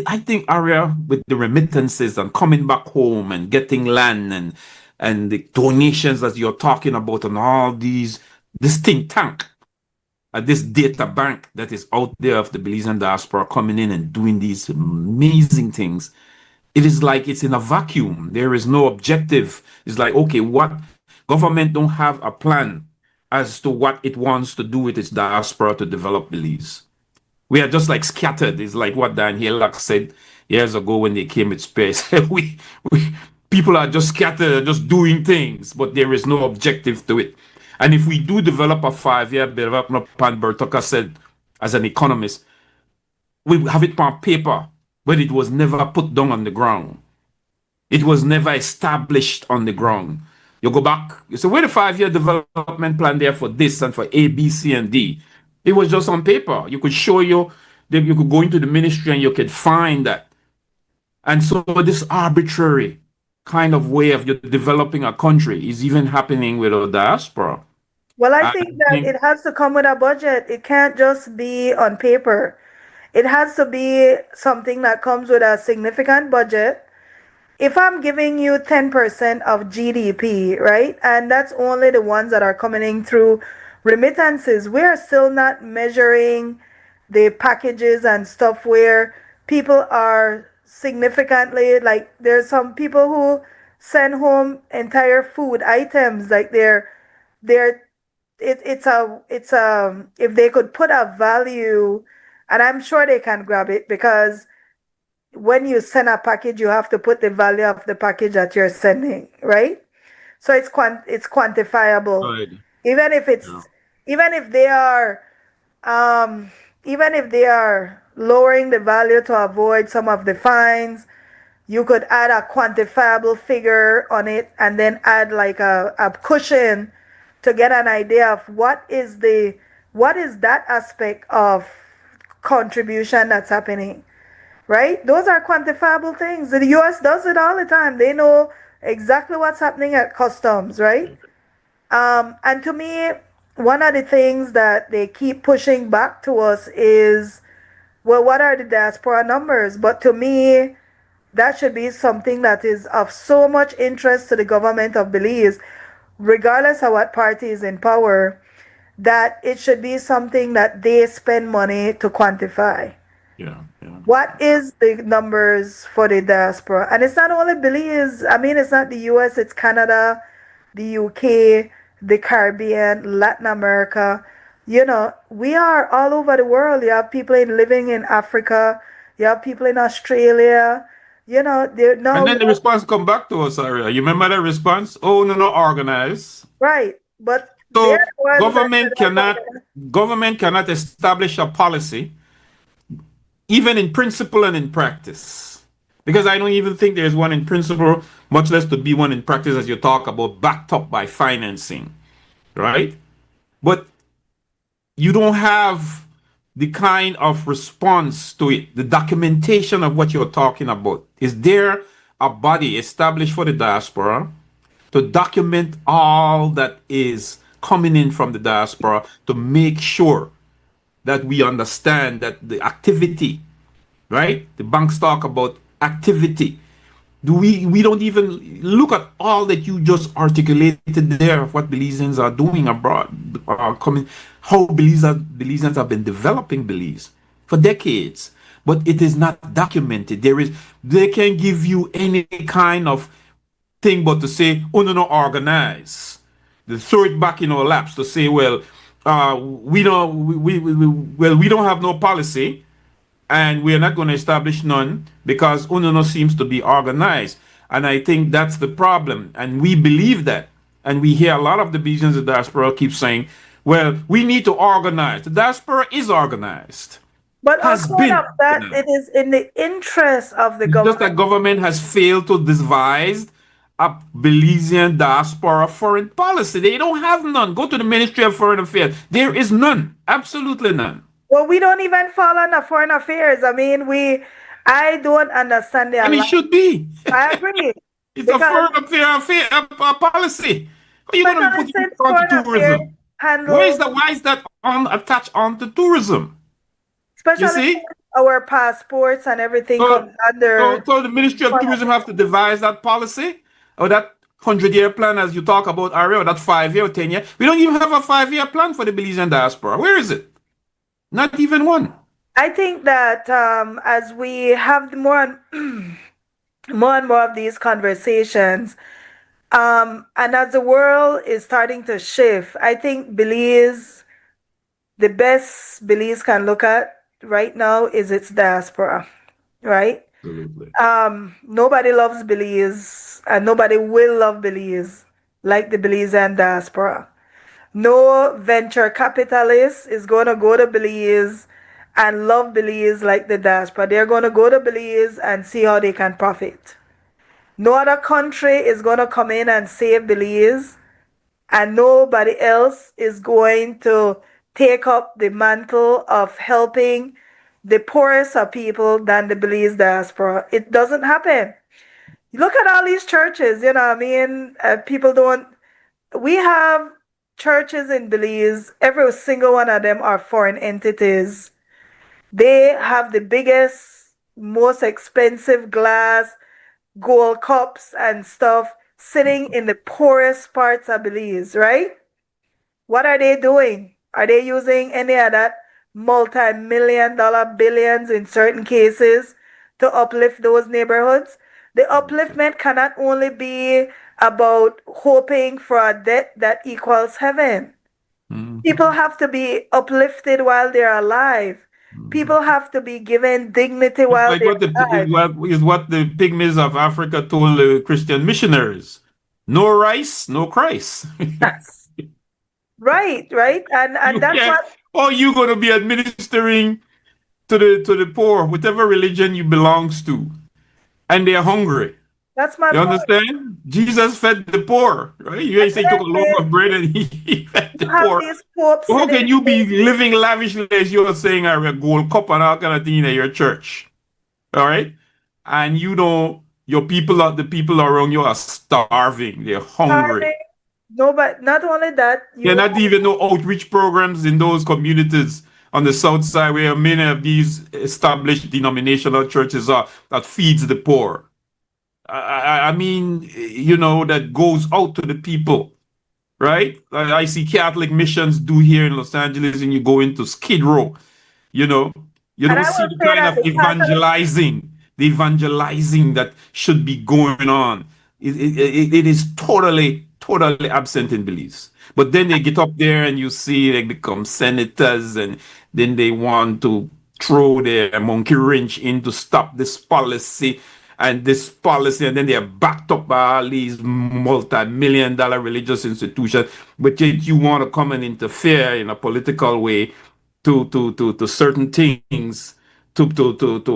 I think ARIA with the remittances and coming back home and getting land and and the donations that you're talking about and all this think tank, this data bank that is out there of the Belizean diaspora coming in and doing these amazing things. It is like it's in a vacuum. There is no objective. It's like, okay, what government don't have a plan as to what it wants to do with its diaspora to develop Belize. We are just like scattered. It's like what Dan Hillock said years ago when they came with space. we people are just scattered, just doing things, but there is no objective to it. And if we do develop a 5-year development plan, Bertucka said, as an economist, we have it on paper, but it was never put down on the ground. It was never established on the ground. You go back, you say, where the 5-year development plan there for this and for A, B, C, and D? It was just on paper. You could show you could go into the ministry and you could find that. And so this arbitrary kind of way of developing a country is even happening with a diaspora. Well, I think that it has to come with a budget. It can't just be on paper. It has to be something that comes with a significant budget. If I'm giving you 10% of GDP, right, and that's only the ones that are coming in through remittances, we're still not measuring the packages and stuff where people are significantly, like, there's some people who send home entire food items, like it's a if they could put a value, and I'm sure they can grab it, because when you send a package, you have to put the value of the package that you're sending, right? So it's quantifiable. Right. Even if it's even if they are even if they are lowering the value to avoid some of the fines, you could add a quantifiable figure on it and then add like a cushion to get an idea of what is that aspect of contribution that's happening, right? Those are quantifiable things. The US does it all the time. They know exactly what's happening at customs, right? And to me, one of the things that they keep pushing back to us is, well, what are the diaspora numbers? But to me, that should be something that is of so much interest to the government of Belize, regardless of what party is in power, that it should be something that they spend money to quantify. Yeah. What is the numbers for the diaspora? And it's not only Belize. I mean, it's not the US, it's Canada, the UK, the Caribbean, Latin America. We are all over the world. You have people living in Africa. You have people in Australia. They're no. And then the response come back to us, ARIA. You remember the response? Oh, no, organize. Right. But so government cannot establish a policy, even in principle and in practice. Because I don't even think there's one in principle, much less to be one in practice, as you talk about, backed up by financing, right? But you don't have the kind of response to it, the documentation of what you're talking about. Is there a body established for the diaspora to document all that is coming in from the diaspora, to make sure that we understand that the activity, right? The banks talk about activity. We don't even look at all that you just articulated there of what Belizeans are doing abroad, how Belizeans have been developing Belize for decades, but it is not documented. They can give you any kind of thing but to say, oh, no, organize. They throw it back in our laps to say, well, we don't have no policy, and we are not going to establish none because UNONO seems to be organized. And I think that's the problem. And we believe that. And we hear a lot of the Belizeans in the diaspora keep saying, well, we need to organize. The diaspora is organized. But on top of that, it is in the interest of the government. Just that government has failed to devise a Belizean diaspora foreign policy. They don't have none. Go to the Ministry of Foreign Affairs. There is none. Absolutely none. Well, we don't even fall under foreign affairs. I mean, I don't understand the. And it should be. I agree. It's a foreign affair policy. Are you going to put it on tourism? Why is that attached onto tourism? Especially our passports and everything comes under. So the Ministry of Tourism have to devise that policy, or that 100-year plan as you talk about ARIA, that 5-year or 10-year. We don't even have a 5-year plan for the Belizean diaspora. Where is it? Not even one. I think that as we have more and more of these conversations, and as the world is starting to shift, I think Belize, the best Belize can look at right now is its diaspora, right? Absolutely. Nobody loves Belize, and nobody will love Belize like the Belizean diaspora. No venture capitalist is going to go to Belize and love Belize like the diaspora. They're going to go to Belize and see how they can profit. No other country is going to come in and save Belize, and nobody else is going to take up the mantle of helping the poorest of people than the Belize diaspora. It doesn't happen. Look at all these churches, you know what I mean? People don't, we have churches in Belize, every single one of them are foreign entities. They have the biggest, most expensive glass, gold cups and stuff sitting in the poorest parts of Belize, right? What are they doing? Are they using any of that multi-million dollar billions in certain cases to uplift those neighborhoods? The upliftment cannot only be about hoping for a debt that equals heaven. People have to be uplifted while they're alive. People have to be given dignity It's while like they're what the alive. is what the pygmies of Africa told the Christian missionaries: "No rice, no Christ." Yes. Right, right. And You that's can't. what Or you going to be administering to the poor, whatever religion you belongs to, and they're hungry. that's my You point. understand? Jesus fed the poor, right? You And ain't say he took a loaf then of bread and he fed the you have poor. these popes How sitting can you be in living lavishly as you're saying a gold cup and all kind of thing in your church? All right? And you know your people are the people around you are starving. They're hungry. starving. No, but not only that, There are you not even no outreach programs in those communities on the south side where many of these established denominational churches are that feeds the poor. I mean, you know, that goes out to the people, right? I see Catholic missions do here in Los Angeles, and you go into Skid Row, you know, you and don't I see will the say kind that of the evangelizing that should be going on. It is totally absent in Belize. But then they get up there and you see they become senators, and then they want to throw their monkey wrench in to stop this policy and this policy, and then they are backed up by all these multi-million dollar religious institutions, but yet you want to come and interfere in a political way to certain things to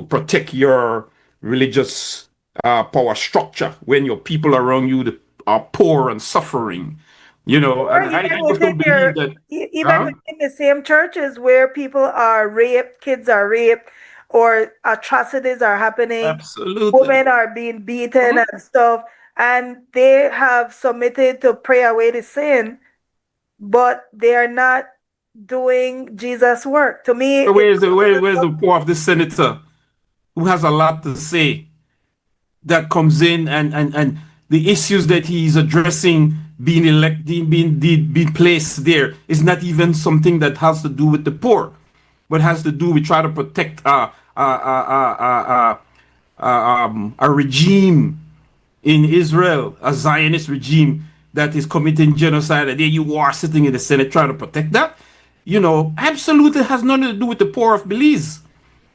protect your religious power structure when your people around you are poor and suffering, you know. or And even I just within don't believe that. even Huh? within the same churches where people are raped, kids are raped, or atrocities are happening, Absolutely. women are being beaten Mhm. and stuff, and they have submitted to pray away the sin, but they are not doing Jesus' work. To me, So it where's the poor of this senator who has a lot to say, that comes in, and the issues that he's addressing being elected, being placed there is not even something that has to do with the poor, but has to do with trying to protect a regime in Israel, a Zionist regime that is committing genocide, and there you are sitting in the Senate trying to protect that. You know, absolutely has nothing to do with the poor of Belize.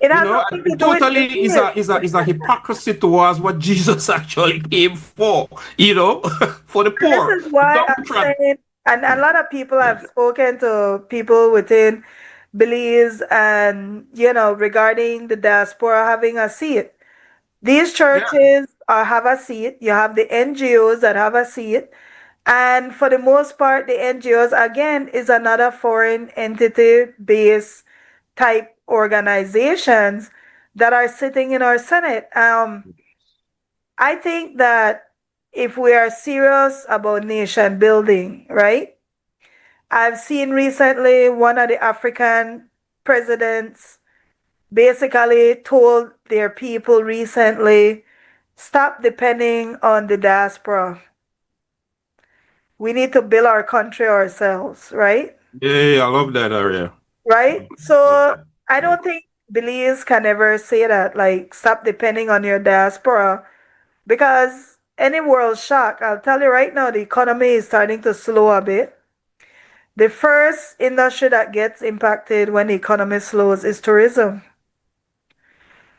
You has know, nothing to it do with totally belief. is a hypocrisy towards what Jesus actually came for. You know, for the And this poor, is the why I'm downtrodden. saying, and a lot of people have spoken to people within Belize and, regarding the diaspora having a seat. These Yeah, churches have a seat. You have the NGOs that have a seat. And for the most part, the NGOs, again, is another foreign entity based type organizations that are sitting in our Senate. I think that if we are serious about nation building, right? I've seen recently one of the African presidents basically told their people recently, stop depending on the diaspora. we need to build our country ourselves, right? Yeah, I love that area. Right? Love So that. I Yeah. don't think Belize can ever say that, like, stop depending on your diaspora. Because any world shock, I'll tell you right now, the economy is starting to slow a bit. The first industry that gets impacted when the economy slows is tourism.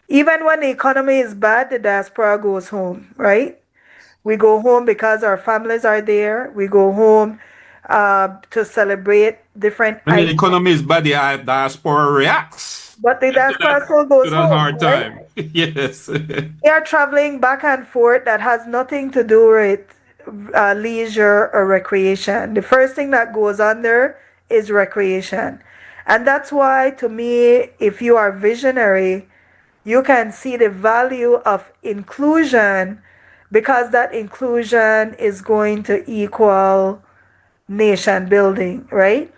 Even when the economy is bad, the diaspora goes home, right? We go home because our families are there. We go home to celebrate different When the items. economy is bad, the diaspora reacts But the to diaspora that, still to goes that home, hard right? time. Yes. They are traveling back and forth that has nothing to do with leisure or recreation. The first thing that goes on there is recreation. And that's why, to me, if you are visionary, you can see the value of inclusion because that inclusion is going to equal nation building, right?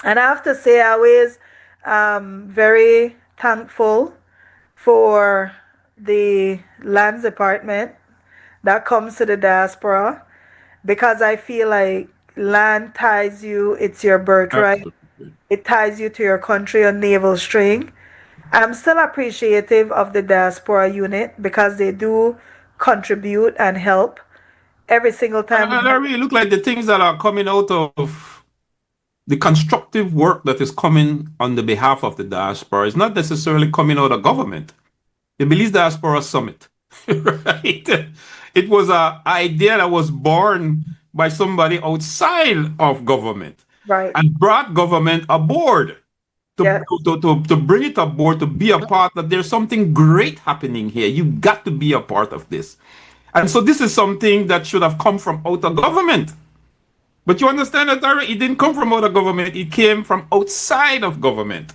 And I have to say, I was very thankful for the lands department that comes to the diaspora because I feel like land ties you, it's your birthright. Absolutely. It ties you to your country on naval string. I'm still appreciative of the diaspora unit because they do contribute and help every single time we And I have. really look like the things that are coming out of the constructive work that is coming on the behalf of the diaspora is not necessarily coming out of government. The Belize Diaspora Summit, right? It was an idea that was born by somebody outside of government Right. and brought government aboard to, Yes. to bring it aboard, to be a part that there's something great happening here. You got to be a part of this. And so this is something that should have come from out of government. But you understand that, Tara? It didn't come from out of government. It came from outside of government.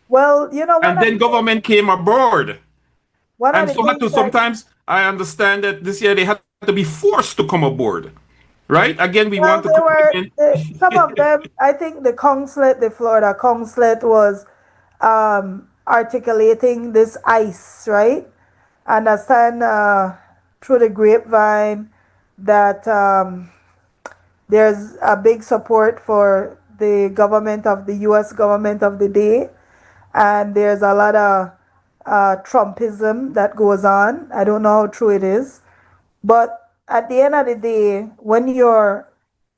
Well, And then government came aboard. one of And the so had things to that, sometimes I understand that this year they had to be forced to come aboard. Right? Again, we well, want to come some of in. them, I think the consulate, the Florida consulate was articulating this ice, right? Understand through the grapevine that there's a big support for the government of the US government of the day, and there's a lot of Trumpism that goes on. I don't know how true it is, but at the end of the day, when you're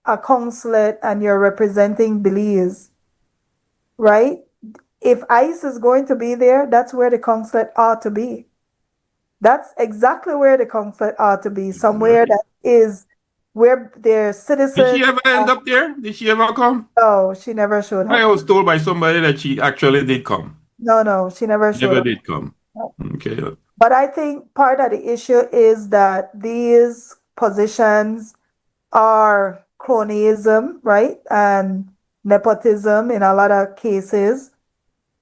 a consulate and you're representing Belize, right? If ICE is going to be there, that's where the consulate ought to be. That's exactly where the consulate ought to be, somewhere Exactly. that is where their Did citizens. she ever end up there? Did she ever come? No, she never showed I up. was told by somebody that she actually did come. No, no, she never showed Never up. did come. Okay. But I think part of the issue is that these positions are cronyism, right? And nepotism in a lot of cases.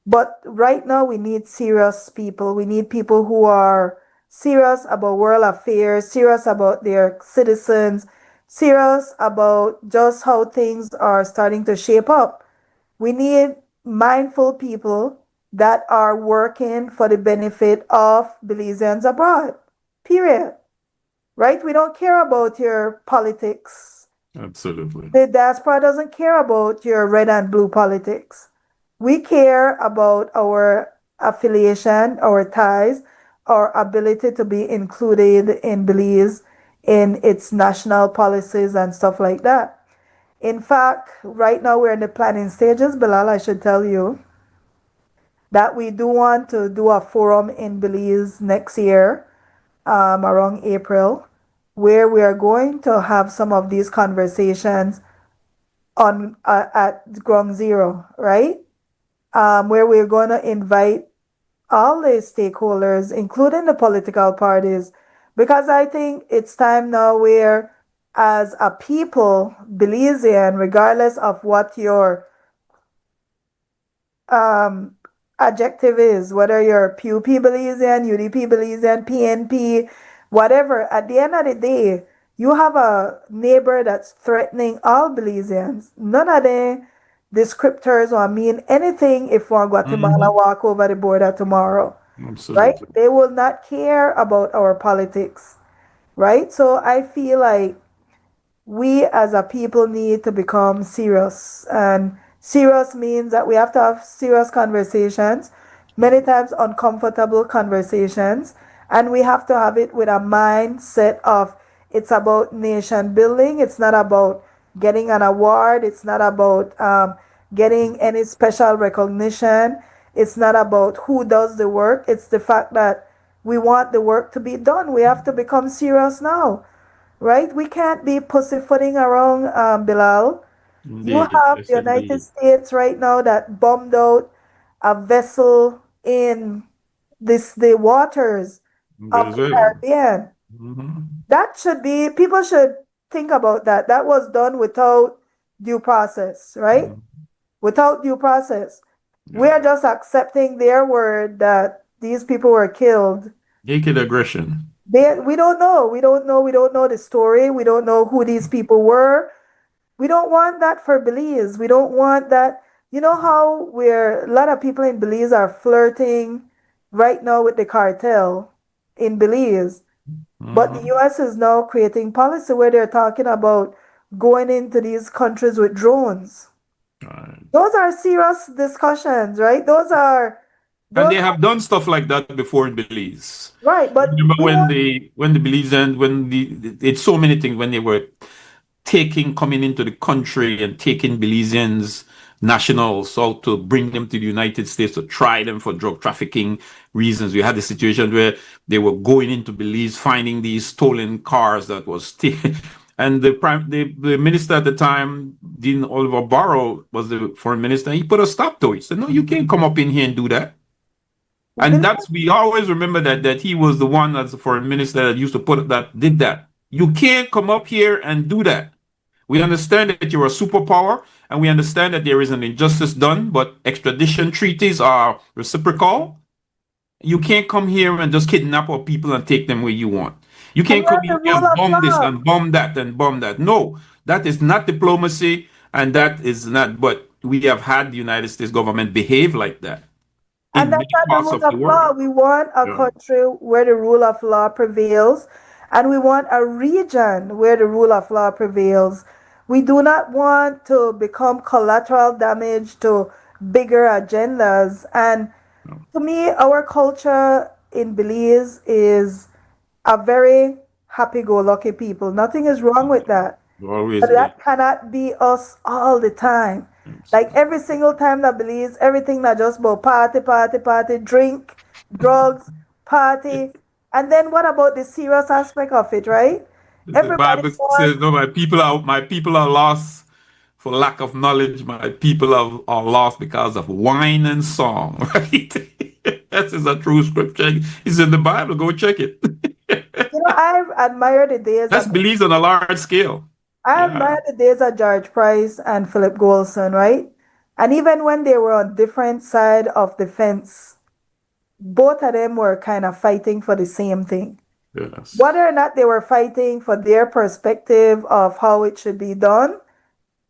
But right now, we need serious people. We need people who are serious about world affairs, serious about their citizens, serious about just how things are starting to shape up. We need mindful people that are working for the benefit of Belizeans abroad. Period. Right? We don't care about your politics. Absolutely. The diaspora doesn't care about your red and blue politics. We care about our affiliation, our ties, our ability to be included in Belize in its national policies and stuff like that. In fact, right now we're in the planning stages, Bilal, I should tell you that we do want to do a forum in Belize next year, around April, where we are going to have some of these conversations on at ground zero, right? Where we're going to invite all the stakeholders, including the political parties, because I think it's time now where, as a people, Belizean, regardless of what your um, adjective is, whether you're PUP Belizean, UDP Belizean, PNP, whatever, at the end of the day, you have a neighbor that's threatening all Belizeans. None of the descriptors or mean anything if one Guatemala Hmm. walk over the border tomorrow, right? Absolutely. They will not care about our politics, right? So I feel like we as a people need to become serious. And serious means that we have to have serious conversations, many times uncomfortable conversations. And we have to have it with a mindset of it's about nation building. It's not about getting an award. It's not about getting any special recognition. It's not about who does the work. It's the fact that we want the work to be done. We have to become serious now, right? We can't be pussyfooting around, Bilal. You Indeed. have Yes, the United indeed. States right now that bombed out a vessel in the waters of the Venezuela. Caribbean. Mhm. That should be, people should think about that. That was done without due process, right? Mhm. Without due process. We Yeah. are just accepting their word that these people were killed. Naked aggression. We don't know. We don't know the story. We don't know who these people were. We don't want that for Belize. We don't want that. You know how a lot of people in Belize are flirting right now with the cartel in Belize. But the Mhm. US is now creating policy where they're talking about going into these countries with drones. Right. Those are serious discussions, right? And Those they have done stuff like that before in Belize. right, but Remember we don't. when the Belizeans when it's so many things when they were coming into the country and taking Belizeans nationals out to bring them to the United States to try them for drug trafficking reasons. We had a situation where they were going into Belize, finding these stolen cars that was and the minister at the time, Dean Oliver Barrow, was the foreign minister. He put a stop to it. He said, "No, you can't come up in here and do that." And Believe that's we always remember that he was the one as the foreign minister that used to put that did that. You can't come up here and do that. We understand that you're a superpower, and we understand that there is an injustice done, but extradition treaties are reciprocal. You can't come here and just kidnap our people and take them where you want. You and can't we come have here the rule and of bomb this law. and bomb that and bomb that. No, that is not diplomacy, and that is not. But we have had the United States government behave like that And in that's many not the parts rule of the of world. law. We want a Yeah. country where the rule of law prevails, and we want a region where the rule of law prevails. We do not want to become collateral damage to bigger agendas. And No. to me, our culture in Belize is a very happy go lucky people. Nothing is wrong with that. Always But been. that cannot be us all the time. Like every single time that believes everything that just about party, party, party, drink, drugs, party. And then what about the serious aspect of it, right? The Everybody Bible says, wants, "No, my people are lost for lack of knowledge. My people are lost because of wine and song." Right? That is a true scripture. It's in the Bible. Go check it. I admire the days That's of beliefs on a large scale. I Yeah. admire the days of George Price and Philip Goldson, right? And even when they were on different side of the fence, both of them were kind of fighting for the same thing. Yes. Whether or not they were fighting for their perspective of how it should be done,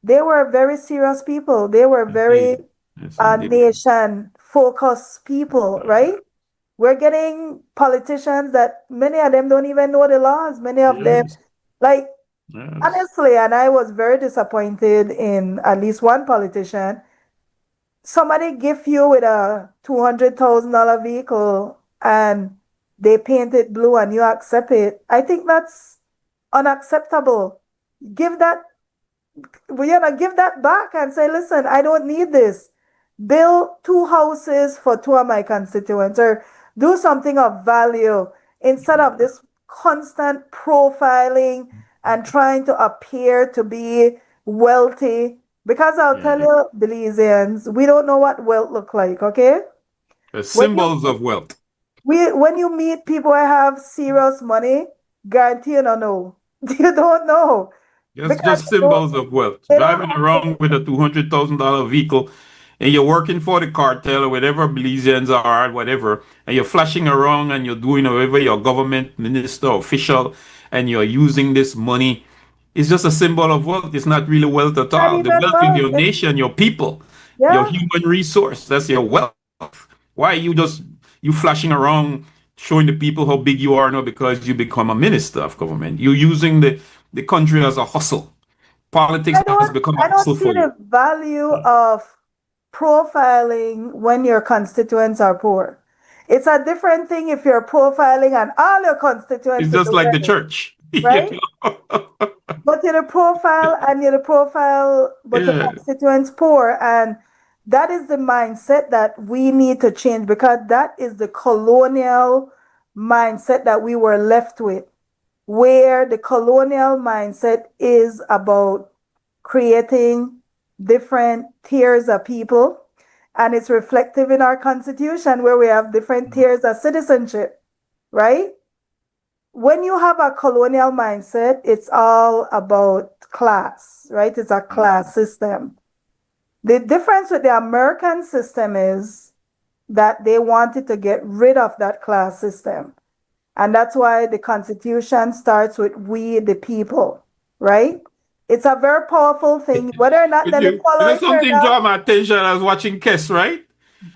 they were very serious people. They were very Indeed. Yes, indeed. nation focused people, right? We're getting politicians that many of them don't even know the laws. Many of them, Yes. like, Yes. honestly, and I was very disappointed in at least one politician. Somebody give you with a $200,000 vehicle and they paint it blue and you accept it. I think that's unacceptable. Give that, give that back and say, listen, I don't need this. Build two houses for two of my constituents or do something of value instead of this constant profiling and trying to appear to be wealthy. Because I'll tell Yeah. you, Belizeans, we don't know what wealth look like, okay? When you Symbols of wealth. when you meet people who have serious money, guarantee you don't know. You don't know. Because Just symbols of wealth. they don't Driving have around with a $200,000 vehicle and you're working for the cartel or whatever Belizeans are, whatever, and you're flashing around and you're doing whatever your government minister official and you're using this money. It's just a symbol of wealth. It's not really wealth at not all. The even wealth is wealth. your nation, your people, your Yeah. human resource. That's your wealth. Why are you flashing around showing the people how big you are now because you become a minister of government. You're using the country as a hustle. Politics has become I a don't hustle see for you. the value of profiling when your constituents are poor. It's a different thing if you're profiling and all your It's constituents in just the like the West, church. You right? know? But you're the profile and you're the profile, but your Yeah. constituents poor. And that is the mindset that we need to change because that is the colonial mindset that we were left with, where the colonial mindset is about creating different tiers of people. And it's reflective in our constitution where we have different tiers of citizenship, right? When you have a colonial mindset, it's all about class, right? It's a class system. The difference with the American system is that they wanted to get rid of that class system. And that's why the Constitution starts with we, the people, right? It's a very powerful thing, whether or not then they You follow know it or something not. draw my attention. I was watching Kess, right?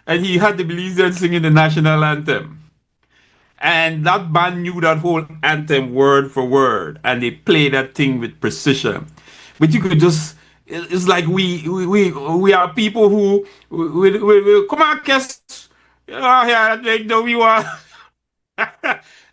And he had the Belizeans singing the national anthem. And that band knew that whole anthem word for word, and they played that thing with precision. But you could just, it's like we are people who, come on, Kess, yeah, they know we want. You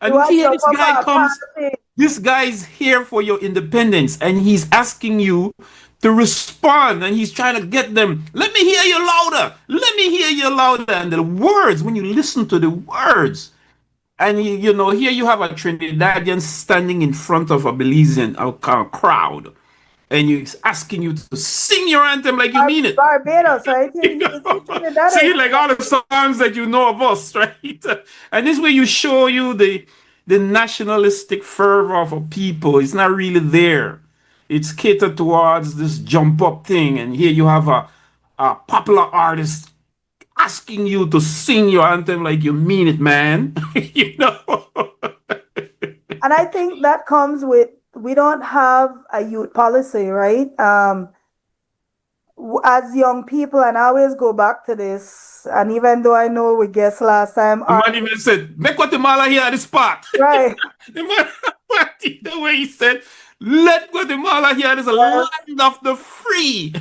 And want here to this come guy a comes, party. this guy's here for your independence, and he's asking you to respond, and he's trying to get them. Let me hear you louder. Let me hear you louder. And the words, when you listen to the words, and you know, here you have a Trinidadian standing in front of a Belizean crowd, and he's asking you to sing your anthem like you mean it. Barbados, right? You Is know, it Trinidad or singing like all the songs that you know of us, right? And this way you show you the nationalistic fervor of a people. It's not really there. It's catered towards this jump up thing, and here you have a popular artist asking you to sing your anthem like you mean it, man. You know? And I think that comes with we don't have a youth policy, right? As young people, and I always go back to this, and even though I know we guessed last time, The man even said, make Guatemala here at the spot. right? The man, the way he said, let Guatemala here is a Yes. land of the free.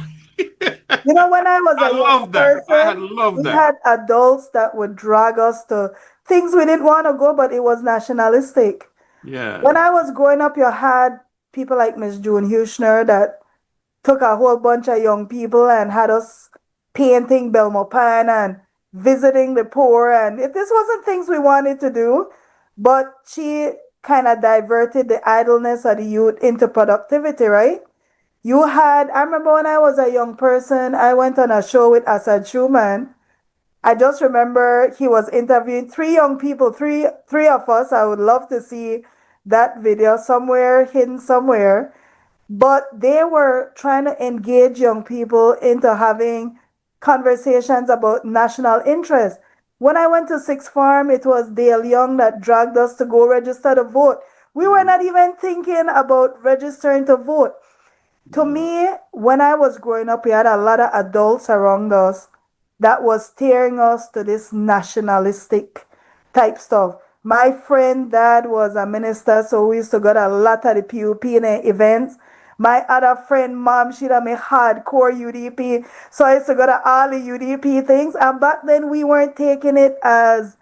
You know, when I was I a young love that. I had person, loved we that. had adults that would drag us to things we didn't want to go, but it was nationalistic. When Yeah. I was growing up, you had people like Miss June Hushner that took a whole bunch of young people and had us painting Belmopan and visiting the poor. And this wasn't things we wanted to do, but she kind of diverted the idleness of the youth into productivity, right? I remember when I was a young person, I went on a show with Asad Schumann. I just remember he was interviewing three young people, three of us. I would love to see that video somewhere, hidden somewhere. But they were trying to engage young people into having conversations about national interest. When I went to Sixth Farm, it was Dale Young that dragged us to go register to vote. We were not even thinking about registering to vote. To me, when I was growing up, we had a lot of adults around us that was steering us to this nationalistic type stuff. My friend dad was a minister, so we used to go to a lot of the PUP events. My other friend mom, she'd have me hardcore UDP. So I used to go to all the UDP things. And back then we weren't taking it as,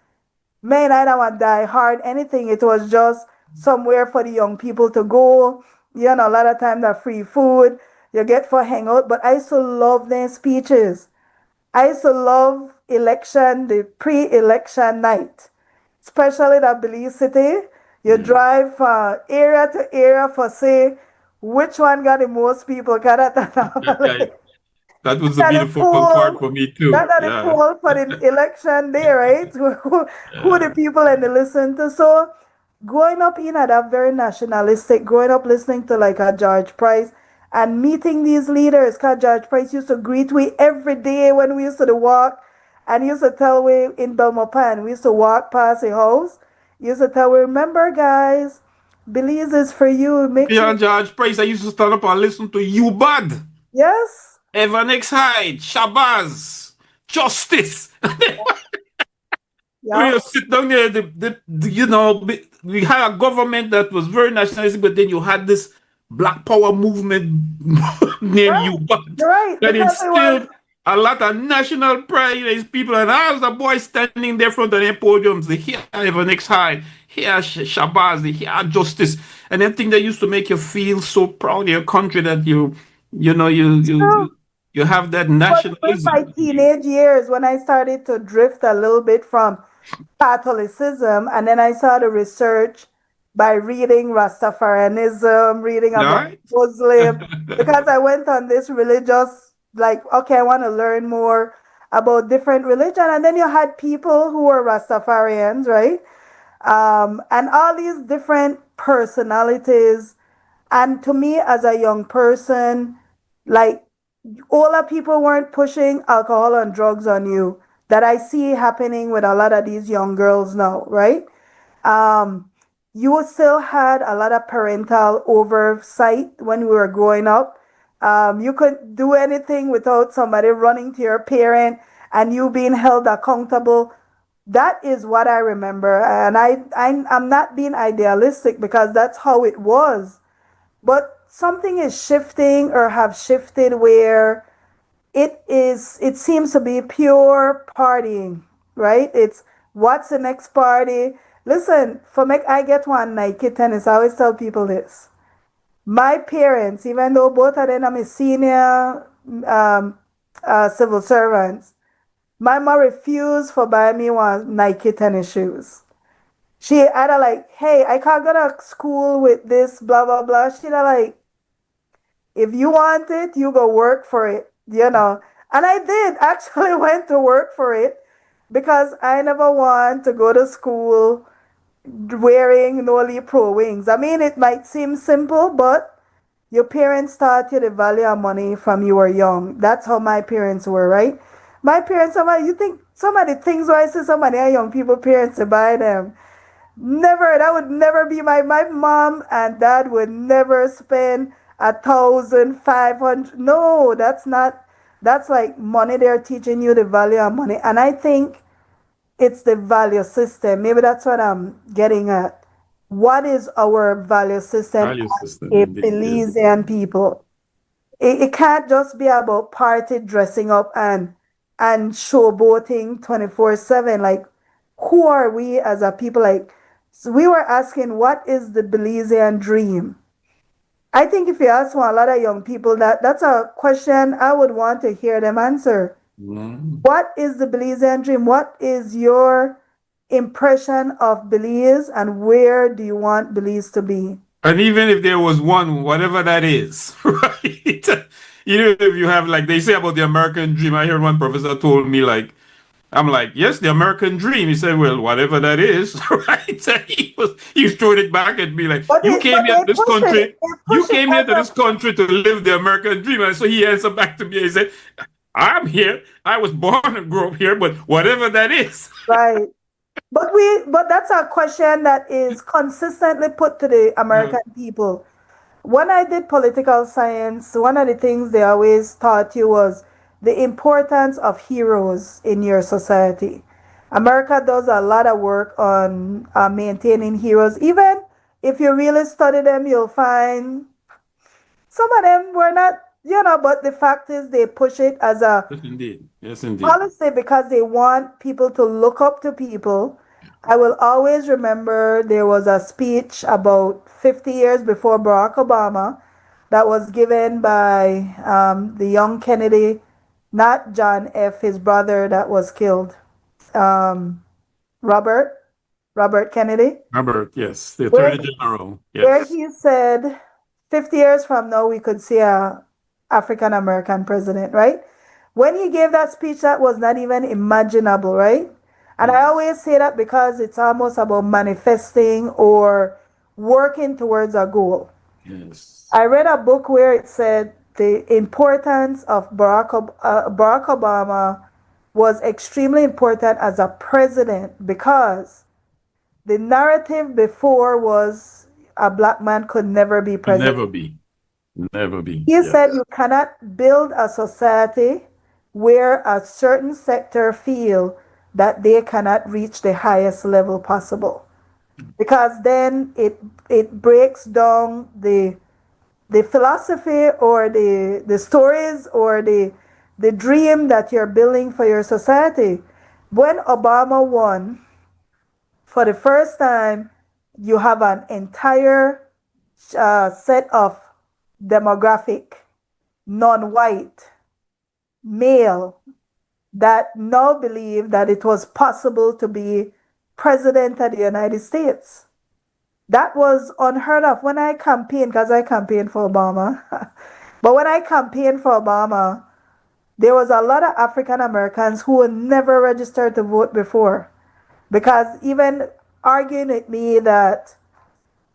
man, I don't want to die hard, anything. It was just somewhere for the young people to go. You know, a lot of time that free food you get for hangout. But I used to love their speeches. I used to love election, the pre-election night, especially that Belize City. You Yeah. drive area to area for say which one got the most people. Yeah. That was a At the beautiful part poll, for me too. that at the Yeah. poll for the election day, right? Who the Yeah. people and they listen to. So growing up in that very nationalistic, growing up listening to like a George Price and meeting these leaders, because George Price used to greet we every day when we used to walk, and he used to tell we in Belmopan, we used to walk past a house. He used to tell we, remember guys, Belize is for you. Make sure, Beyond George Price, I used to stand up and listen to you bad. yes. Evan X Hyde, Shabazz, Justice. When Yeah. you sit down there, you know, we had a government that was very nationalistic, but then you had this Black Power movement named Right. you, but You're right. that Because it was instilled a lot of national pride in these people. And I was the boy standing there front of their podiums, they hear Evan X High, hear Shabazz, they hear Justice, and them thing that used to make you feel so proud of your country that you know, true. you have that Was during my nationalism in you. teenage years when I started to drift a little bit from Catholicism, and then I started research by reading Rastafarianism, reading All about right? Muslim, because I went on this religious, like, okay, I want to learn more about different religion, and then you had people who were Rastafarians, right? And all these different personalities. And to me, as a young person, like older people weren't pushing alcohol and drugs on you that I see happening with a lot of these young girls now, right? Um, you still had a lot of parental oversight when we were growing up. You couldn't do anything without somebody running to your parent and you being held accountable. That is what I remember. And I'm not being idealistic because that's how it was. But something is shifting or have shifted where it seems to be pure partying, right? It's what's the next party. Listen, for me, I get one Nike tennis. I always tell people this. My parents, even though both of them are senior civil servants, my mom refused for buy me one Nike tennis shoes. She either like, hey, I can't go to school with this, blah blah blah. She like, if you want it, you go work for it, you know. And I did actually went to work for it because I never want to go to school wearing Noli Pro wings. I mean, it might seem simple, but your parents taught you the value of money from you were young. That's how my parents were, right? My parents, you think some of the things where I see some of the young people parents to buy them. Never, that would never be my mom and dad would never spend 1,500. No, that's not, that's like money they're teaching you the value of money. And I think it's the value system. Maybe that's what I'm getting at. What is our value system Value as system, a indeed. Yes. Belizean people? It can't just be about party dressing up and showboating 24/7. Like, who are we as a people? Like, so we were asking, what is the Belizean dream? I think if you ask one, a lot of young people that's a question I would want to hear them answer. Mhm. What is the Belizean dream? What is your impression of Belize and where do you want Belize to be? And even if there was one, whatever that is, right? You know, if you have, like they say about the American dream, I heard one professor told me, like, I'm like, yes, the American dream. He said, well, whatever that is, right? He was throwing it back at me like, But you came here to they this push it. country, They you push it came here as to a this country to live the American dream. And so he answered back to me. He said, I'm here. I was born and grew up here, but whatever that is. right. But that's a question that is consistently put to the Yeah. American people. When I did political science, one of the things they always taught you was the importance of heroes in your society. America does a lot of work on maintaining heroes. Even if you really study them, you'll find some of them were not, but the fact is they push it as a Yes, indeed. Yes, indeed. policy because they want people to look up to people. I will always remember there was a speech about 50 years before Barack Obama that was given by the young Kennedy, not John F., his brother that was killed, um, Robert, Robert Kennedy, Robert, yes, the where Attorney General. where Yes. he said 50 years from now we could see a African American president, right? When he gave that speech, that was not even imaginable, right? And I Yes. always say that because it's almost about manifesting or working towards a goal. Yes. I read a book where it said the importance of Barack Obama was extremely important as a president because the narrative before was a black man could never be Could president. never be. Never be. He said Yes. you cannot build a society where a certain sector feel that they cannot reach the highest level possible, because then it breaks down the philosophy or the stories or the dream that you're building for your society. When Obama won, for the first time, you have an entire set of demographic, non-white, male, that now believe that it was possible to be president of the United States. That was unheard of when I campaigned, because I campaigned for Obama. But when I campaigned for Obama, there was a lot of African Americans who were never registered to vote before, because even arguing with me that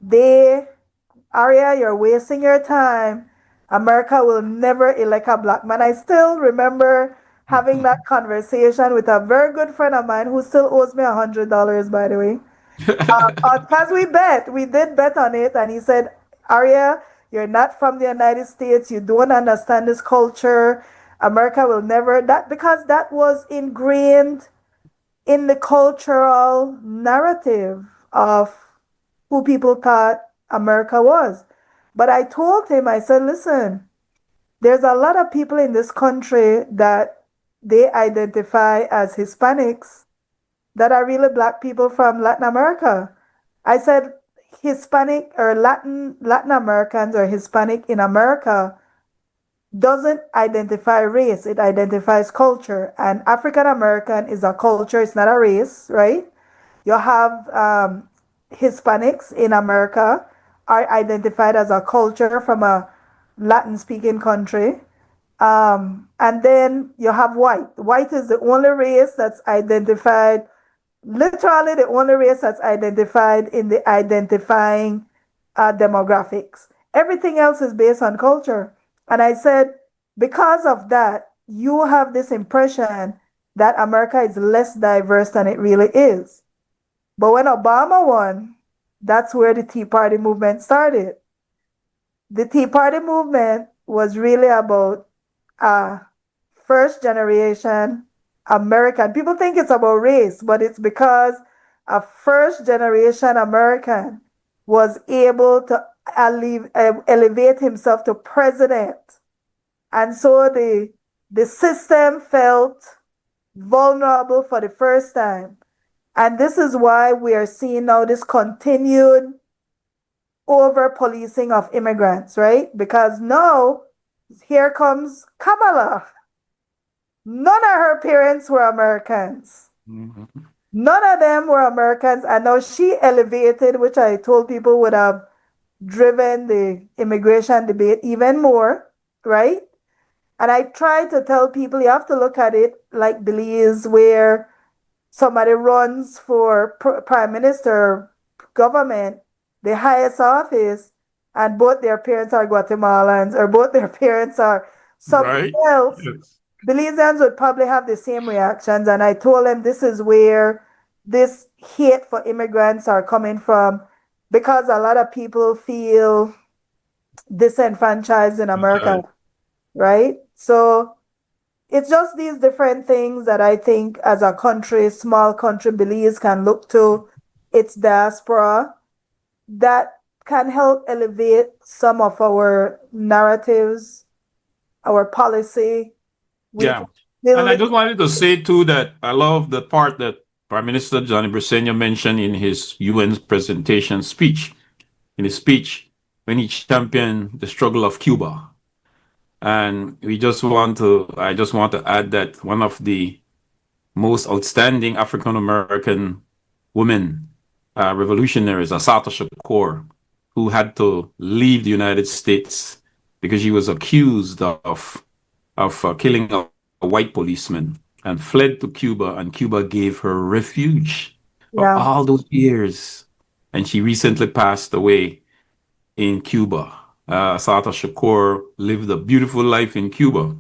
they, ARIA, you're wasting your time. America will never elect a black man. I still remember having that conversation with a very good friend of mine who still owes me $100, by the way. Because we did bet on it, and he said, "Arya, you're not from the United States. You don't understand this culture. America will never that," because that was ingrained in the cultural narrative of who people thought America was. But I told him, I said, "Listen, there's a lot of people in this country that they identify as Hispanics that are really black people from Latin America." I said, Hispanic or Latin Americans or Hispanic in America doesn't identify race, it identifies culture. And African American is a culture, it's not a race, right? You have Hispanics in America are identified as a culture from a Latin speaking country. And then you have white. White is the only race that's identified, literally the only race that's identified in the identifying demographics. Everything else is based on culture. And I said, because of that, you have this impression that America is less diverse than it really is. But when Obama won, that's where the Tea Party movement started. The Tea Party movement was really about first generation American. People think it's about race, but it's because a first generation American was able to elevate himself to president. And so the system felt vulnerable for the first time. And this is why we are seeing now this continued over policing of immigrants, right? Because now here comes Kamala. None of her parents were Americans. Mm-hmm. None of them were Americans. And now she elevated, which I told people would have driven the immigration debate even more, right? And I try to tell people you have to look at it like Belize, where somebody runs for prime minister, government, the highest office, and both their parents are Guatemalans or both their parents are something else. Yes. Belizeans would probably have the same reactions. And I told them this is where this hate for immigrants are coming from, because a lot of people feel disenfranchised in America, right? So it's just these different things that I think as a country, small country, Belize can look to its diaspora that can help elevate some of our narratives, our policy. Yeah. And I just wanted to say too that I love the part that Prime Minister Johnny Briceño mentioned in his UN presentation speech. In his speech, when he championed the struggle of Cuba. And I just want to add that one of the most outstanding African American women revolutionaries, Assata Shakur, who had to leave the United States because she was accused of killing a white policeman, and fled to Cuba, and Cuba gave her refuge for all those years. And she recently passed away in Cuba. Assata Shakur lived a beautiful life in Cuba.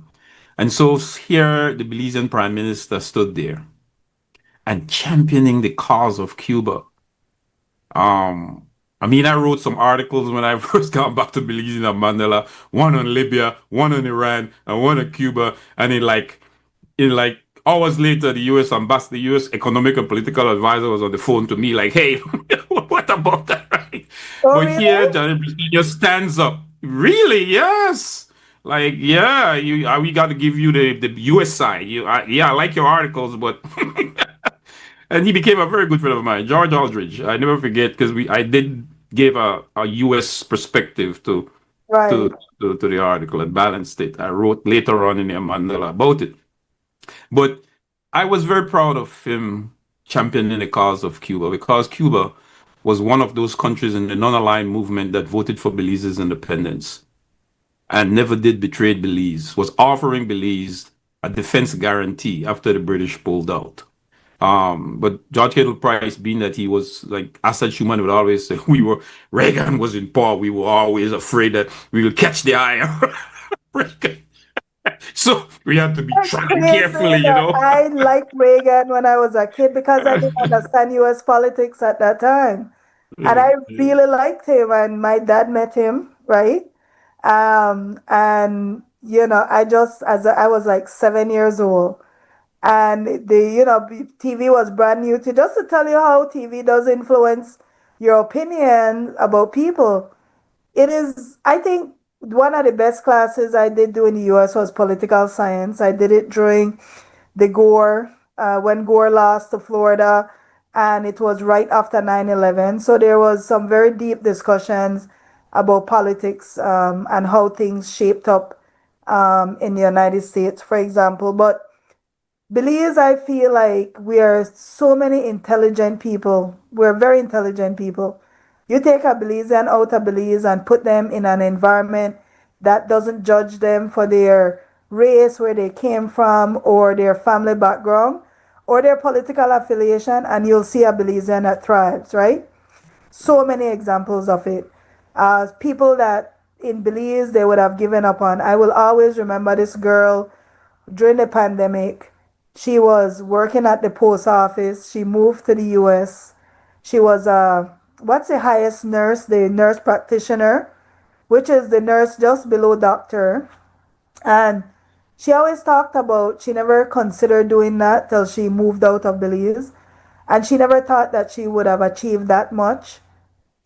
And so here the Belizean Prime Minister stood there and championing the cause of Cuba. I mean, I wrote some articles when I first got back to Belize and Mandela, one on Libya, one on Iran, and one on Cuba. And in like hours later, the U.S. ambassador, the U.S. economic and political advisor was on the phone to me like, hey, what about that, right? Oh, But here, really? Johnny just stands up. Really? Yes. Like, yeah, we got to give you the U.S. side. Yeah, I like your articles, but and he became a very good friend of mine, George Aldridge. I never forget because I did give a U.S. perspective Right. to to the article and balanced it. I wrote later on in the Mandela about it. But I was very proud of him championing the cause of Cuba because Cuba was one of those countries in the non-aligned movement that voted for Belize's independence and never did betray Belize, was offering Belize a defense guarantee after the British pulled out. But George Hiddle Price, being that he was like Assad Schuman would always say, Reagan was in power. We were always afraid that we will catch the eye of Reagan. So we had to be It's trying crazy carefully, you that know. I liked Reagan when I was a kid because I didn't understand US politics at that time. And I really liked him, and my dad met him, right? And I just I was like 7 years old, and TV was brand new to just to tell you how TV does influence your opinion about people. It is, I think, one of the best classes I did do in the US was political science. I did it during the Gore, when Gore lost to Florida, and it was right after 9/11. So there was some very deep discussions about politics, and how things shaped up, in the United States, for example. But Belize, I feel like we are so many intelligent people. We're very intelligent people. You take a Belizean out of Belize and put them in an environment that doesn't judge them for their race, where they came from, or their family background, or their political affiliation, and you'll see a Belizean that thrives, right? So many examples of it. People that in Belize they would have given up on. I will always remember this girl during the pandemic. She was working at the post office. She moved to the US. She was what's the highest nurse? The nurse practitioner, which is the nurse just below doctor. And she always talked about she never considered doing that till she moved out of Belize. And she never thought that she would have achieved that much.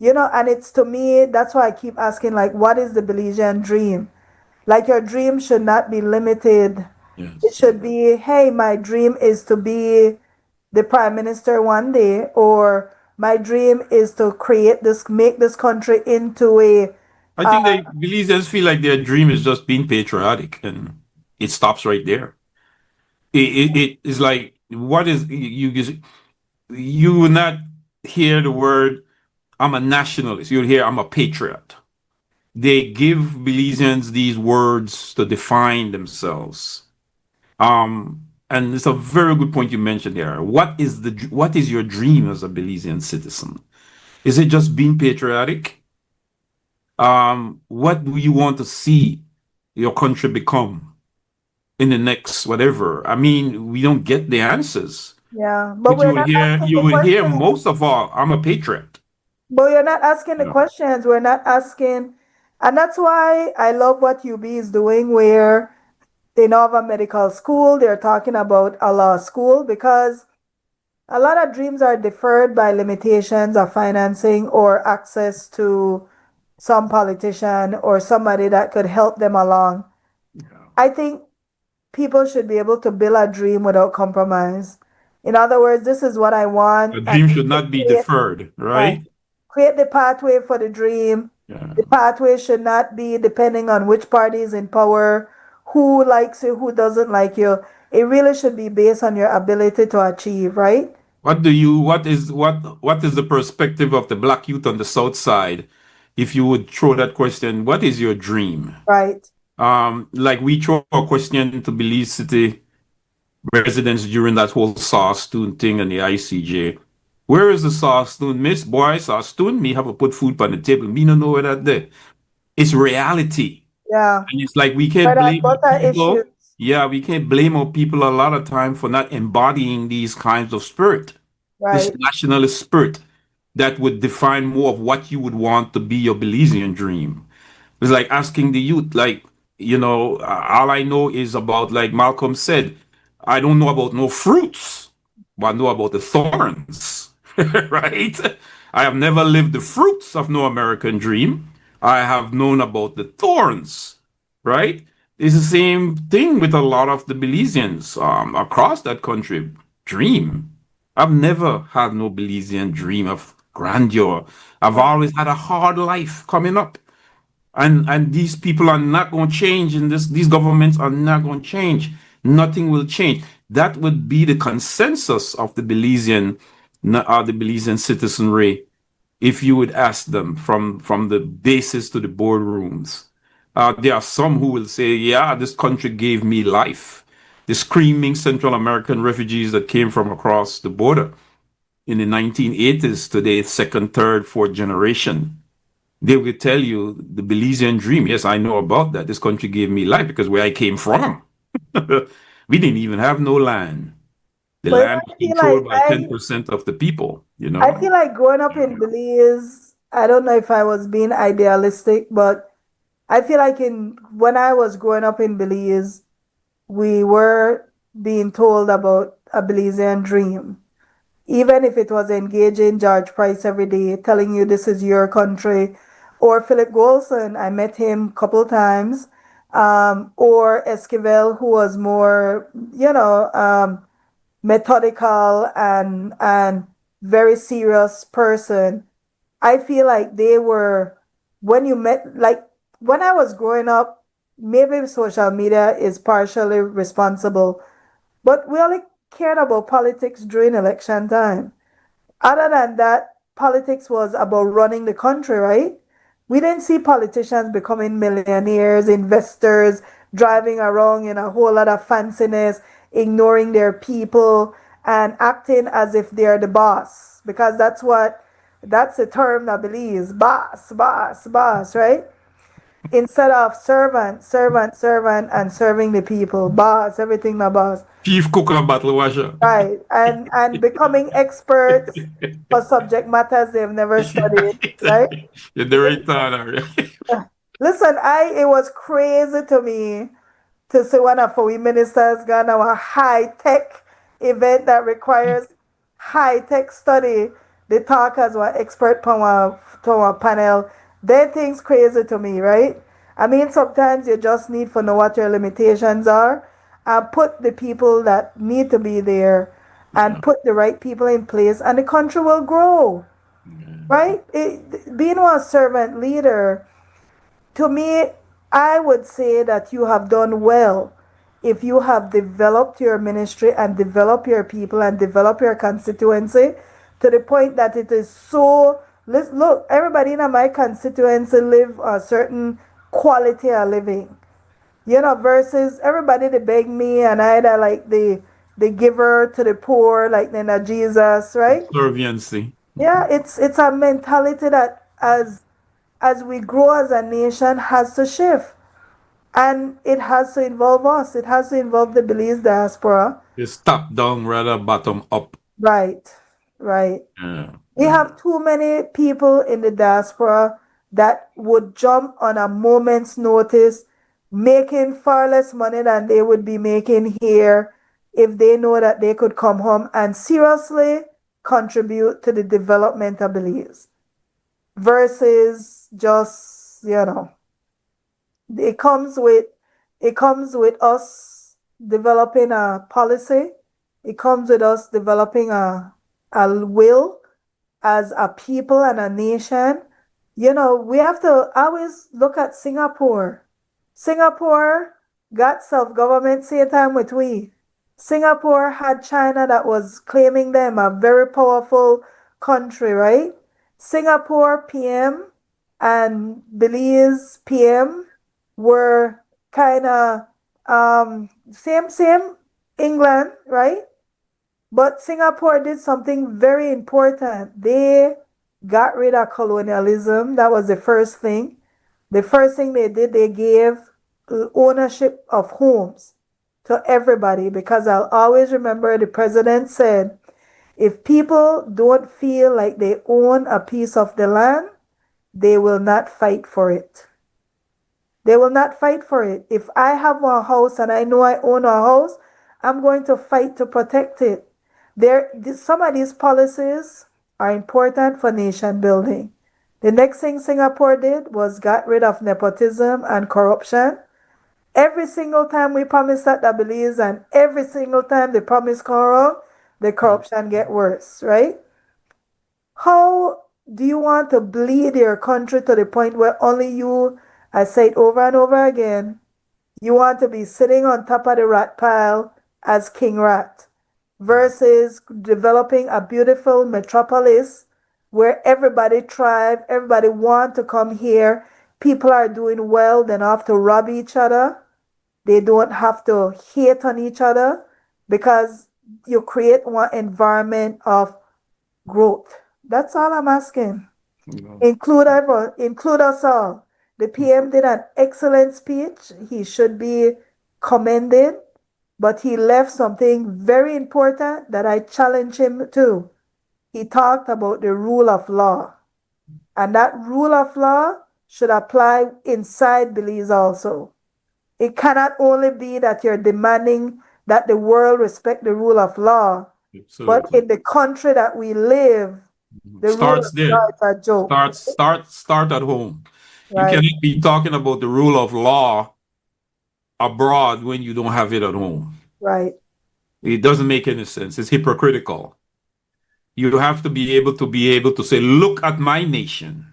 And it's to me, that's why I keep asking, like, what is the Belizean dream? Like, your dream should not be limited. It Yes. should be, hey, my dream is to be the prime minister one day, or my dream is to make this country into a, I think they Belizeans feel like their dream is just being patriotic, and it stops right there. It is like what is you will not hear the word I'm a nationalist. You'll hear I'm a patriot. They give Belizeans these words to define themselves. And it's a very good point you mentioned there. What is your dream as a Belizean citizen? Is it just being patriotic? What do you want to see your country become in the next whatever? I mean, we don't get the answers, yeah, but but we're not asking you the will hear questions. most of all, I'm a patriot. But you're not asking You the know, questions. We're not asking. And that's why I love what UB is doing, where they now have a medical school. They're talking about a law school, because a lot of dreams are deferred by limitations of financing or access to some politician or somebody that could help them along. I think people should be able to build a dream without compromise. In other words, this is what I want, a and dream we should should not be deferred, right, right? create the pathway for the dream. Yeah. The pathway should not be depending on which party is in power, who likes you, who doesn't like you. It really should be based on your ability to achieve, right? What is the perspective of the black youth on the South Side? If you would throw that question, what is your dream? Right. Like we throw a question to Belize City residents during that whole Sawstoon thing and the ICJ. Where is the Sawstoon? Miss Boy, Sawstoon, me have to put food on the table. Me no know where that there. It's reality. Yeah. And it's like we can't Bread and blame our butter issues. people. Yeah, we can't blame our people a lot of time for not embodying these kinds of spirit, this Right. nationalist spirit that would define more of what you would want to be your Belizean dream. It's like asking the youth, like, all I know is about, like Malcolm said, I don't know about no fruits, but I know about the thorns, right? I have never lived the fruits of no American dream. I have known about the thorns, right? It's the same thing with a lot of the Belizeans across that country. Dream. I've never had no Belizean dream of grandeur. I've always had a hard life coming up. And these people are not going to change in this. These governments are not going to change. Nothing will change. That would be the consensus of the Belizean citizenry if you would ask them from the basis to the boardrooms. There are some who will say, yeah, this country gave me life. The screaming Central American refugees that came from across the border in the 1980s, today, second, third, fourth generation, they will tell you the Belizean dream. Yes, I know about that. This country gave me life because where I came from, we didn't even have no land. The But land was I feel controlled like by 10% of the people, I feel like growing up in Belize, I don't know if I was being idealistic, but I feel like when I was growing up in Belize, we were being told about a Belizean dream. Even if it was engaging George Price every day, telling you this is your country, or Philip Golson, I met him a couple times, or Esquivel, who was more, methodical and very serious person. I feel like they were when you met like when I was growing up, maybe social media is partially responsible, but we only cared about politics during election time. Other than that, politics was about running the country, right? We didn't see politicians becoming millionaires, investors, driving around in a whole lot of fanciness, ignoring their people, and acting as if they're the boss. Because that's the term I believe, boss, boss, boss, right? Instead of servant, servant, servant, and serving the people, boss, everything the boss. chief cook and battle washer. Right. And becoming experts for subject matters they've never studied, right? You're the right thought, Listen, it was crazy to me to see one of our ministers gone to a high tech event that requires high tech study. The talkers were expert to our panel. They things crazy to me, right? I mean, sometimes you just need to know what your limitations are and put the people that need to be there and put the right people in place, and the country will grow, right? Being a servant leader, to me, I would say that you have done well if you have developed your ministry and develop your people and develop your constituency to the point that it is so. Look, everybody in my constituency live a certain quality of living, versus everybody they beg me and either like the giver to the poor, like then Jesus, right? Subserviency. Yeah, it's a mentality that as we grow as a nation has to shift. And it has to involve us. It has to involve the Belize diaspora. It's top down rather bottom up. Right, right. Yeah. We have too many people in the diaspora that would jump on a moment's notice, making far less money than they would be making here if they know that they could come home and seriously contribute to the development of Belize versus just, it comes with us developing a policy. It comes with us developing a will as a people and a nation. We have to always look at Singapore. Singapore got self-government same time with we. Singapore had China that was claiming them a very powerful country, right? Singapore PM and Belize PM were kind of same England, right? But Singapore did something very important. They got rid of colonialism. That was the first thing. The first thing they did, they gave ownership of homes to everybody, because I'll always remember the president said, if people don't feel like they own a piece of the land, they will not fight for it. They will not fight for it. If I have a house and I know I own a house, I'm going to fight to protect it. Some of these policies are important for nation building. The next thing Singapore did was got rid of nepotism and corruption. Every single time we promise that Belize, and every single time they promise corrupt, the corruption get worse, right? How do you want to bleed your country to the point where only you, I say it over and over again, you want to be sitting on top of the rat pile as king rat versus developing a beautiful metropolis where everybody thrive, everybody want to come here, people are doing well, they don't have to rob each other, they don't have to hate on each other because you create one environment of growth. That's all I'm asking. Include us all. The PM did an excellent speech. He should be commended, but he left something very important that I challenge him to. He talked about the rule of law, and that rule of law should apply inside Belize also. It cannot only be that you're demanding that the world respect the rule of law, but in the country that we live, the starts rule of law is a joke. Start at home. Right. You cannot be talking about the rule of law abroad when you don't have it at home. Right. It doesn't make any sense. It's hypocritical. You have to be able to say, look at my nation.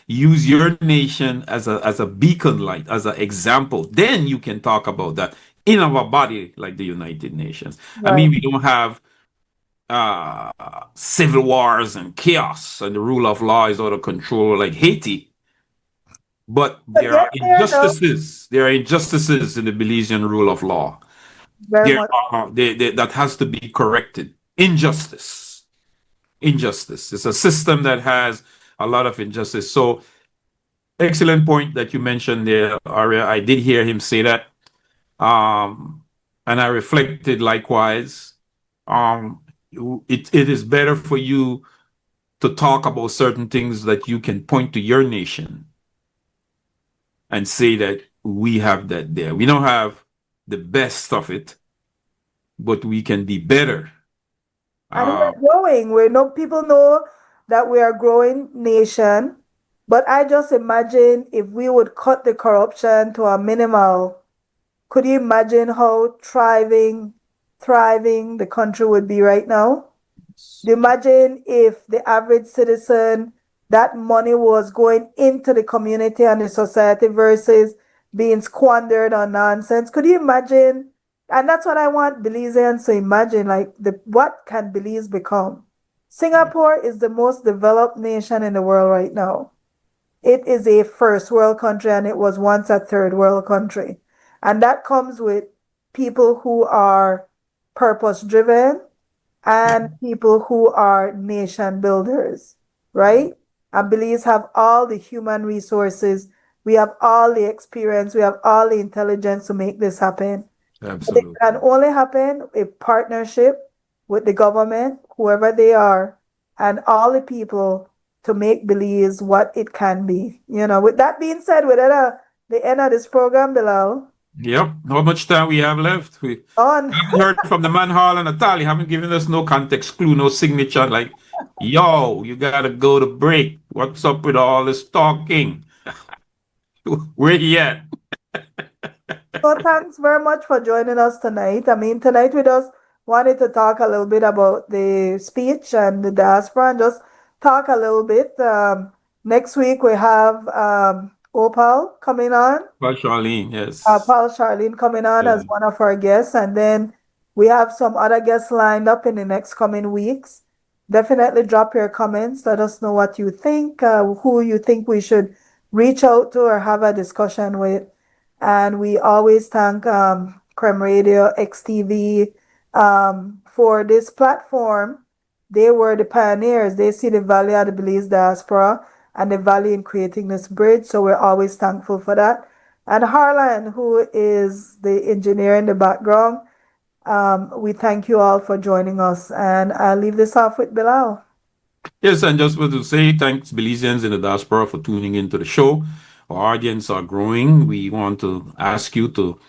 Use your nation as a beacon light, as an example. Then you can talk about that in our body like the United Nations. Right. I mean, we don't have civil wars and chaos and the rule of law is out of control like Haiti. But there are injustices. There are injustices in the Belizean rule of law. That has to be corrected. Injustice. It's a system that has a lot of injustice. So, excellent point that you mentioned there, ARIA. I did hear him say that. And I reflected likewise. It is better for you to talk about certain things that you can point to your nation and say that we have that there. We don't have the best of it, but we can be better. And we're growing. People know that we are a growing nation, but I just imagine if we would cut the corruption to a minimal. Could you imagine how thriving the country would be right now? Do you imagine if the average citizen, that money was going into the community and the society versus being squandered on nonsense? Could you imagine? And that's what I want Belizeans to imagine, like what can Belize become? Singapore is the most developed nation in the world right now. It is a first world country and it was once a third world country. And that comes with people who are purpose driven and people who are nation builders, right? And Belize have all the human resources. We have all the experience. We have all the intelligence to make this happen. Absolutely. But it can only happen in partnership with the government, whoever they are, and all the people to make Belize what it can be. With that being said, we're at the end of this program, Bilal. Yep. How much time we have left? We haven't heard from the man Hall and Natalie. Haven't given us no context clue, no signature. Like, yo, you gotta go to break. What's up with all this talking? Where you at? So thanks very much for joining us tonight. I mean, tonight we just wanted to talk a little bit about the speech and the diaspora and just talk a little bit. Next week we have Opal coming on. Paul Charlene, yes. Paul Charlene coming on as one of our guests. And then we have some other guests lined up in the next coming weeks. Definitely drop your comments. Let us know what you think, who you think we should reach out to or have a discussion with. And we always thank Creme Radio, XTV for this platform. They were the pioneers. They see the value of the Belize diaspora and the value in creating this bridge. So we're always thankful for that. And Harlan, who is the engineer in the background, we thank you all for joining us. And I'll leave this off with Bilal. Yes, and just want to say thanks Belizeans in the diaspora for tuning into the show. Our audience are growing. We want to ask you to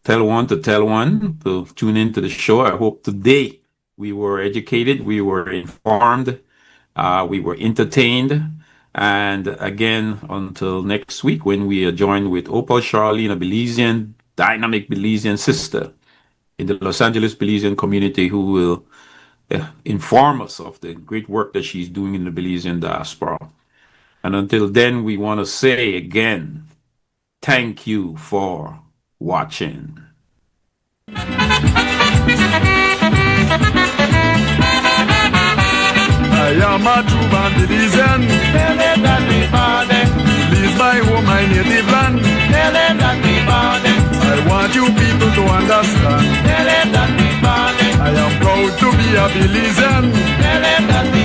tell one to tell one to tune into the show. I hope today we were educated, we were informed, we were entertained. And again, until next week when we are joined with Opal Charlene, a Belizean, dynamic Belizean sister in the Los Angeles Belizean community, who will inform us of the great work that she's doing in the Belizean diaspora. And until then, we want to say again, thank you for watching. I am a true born Belizean. Tell them that we born there. Belize my home, my native land. Tell them that we born there. I want you people to understand. Tell them that we born there. I am proud to be a Belizean. Tell them that we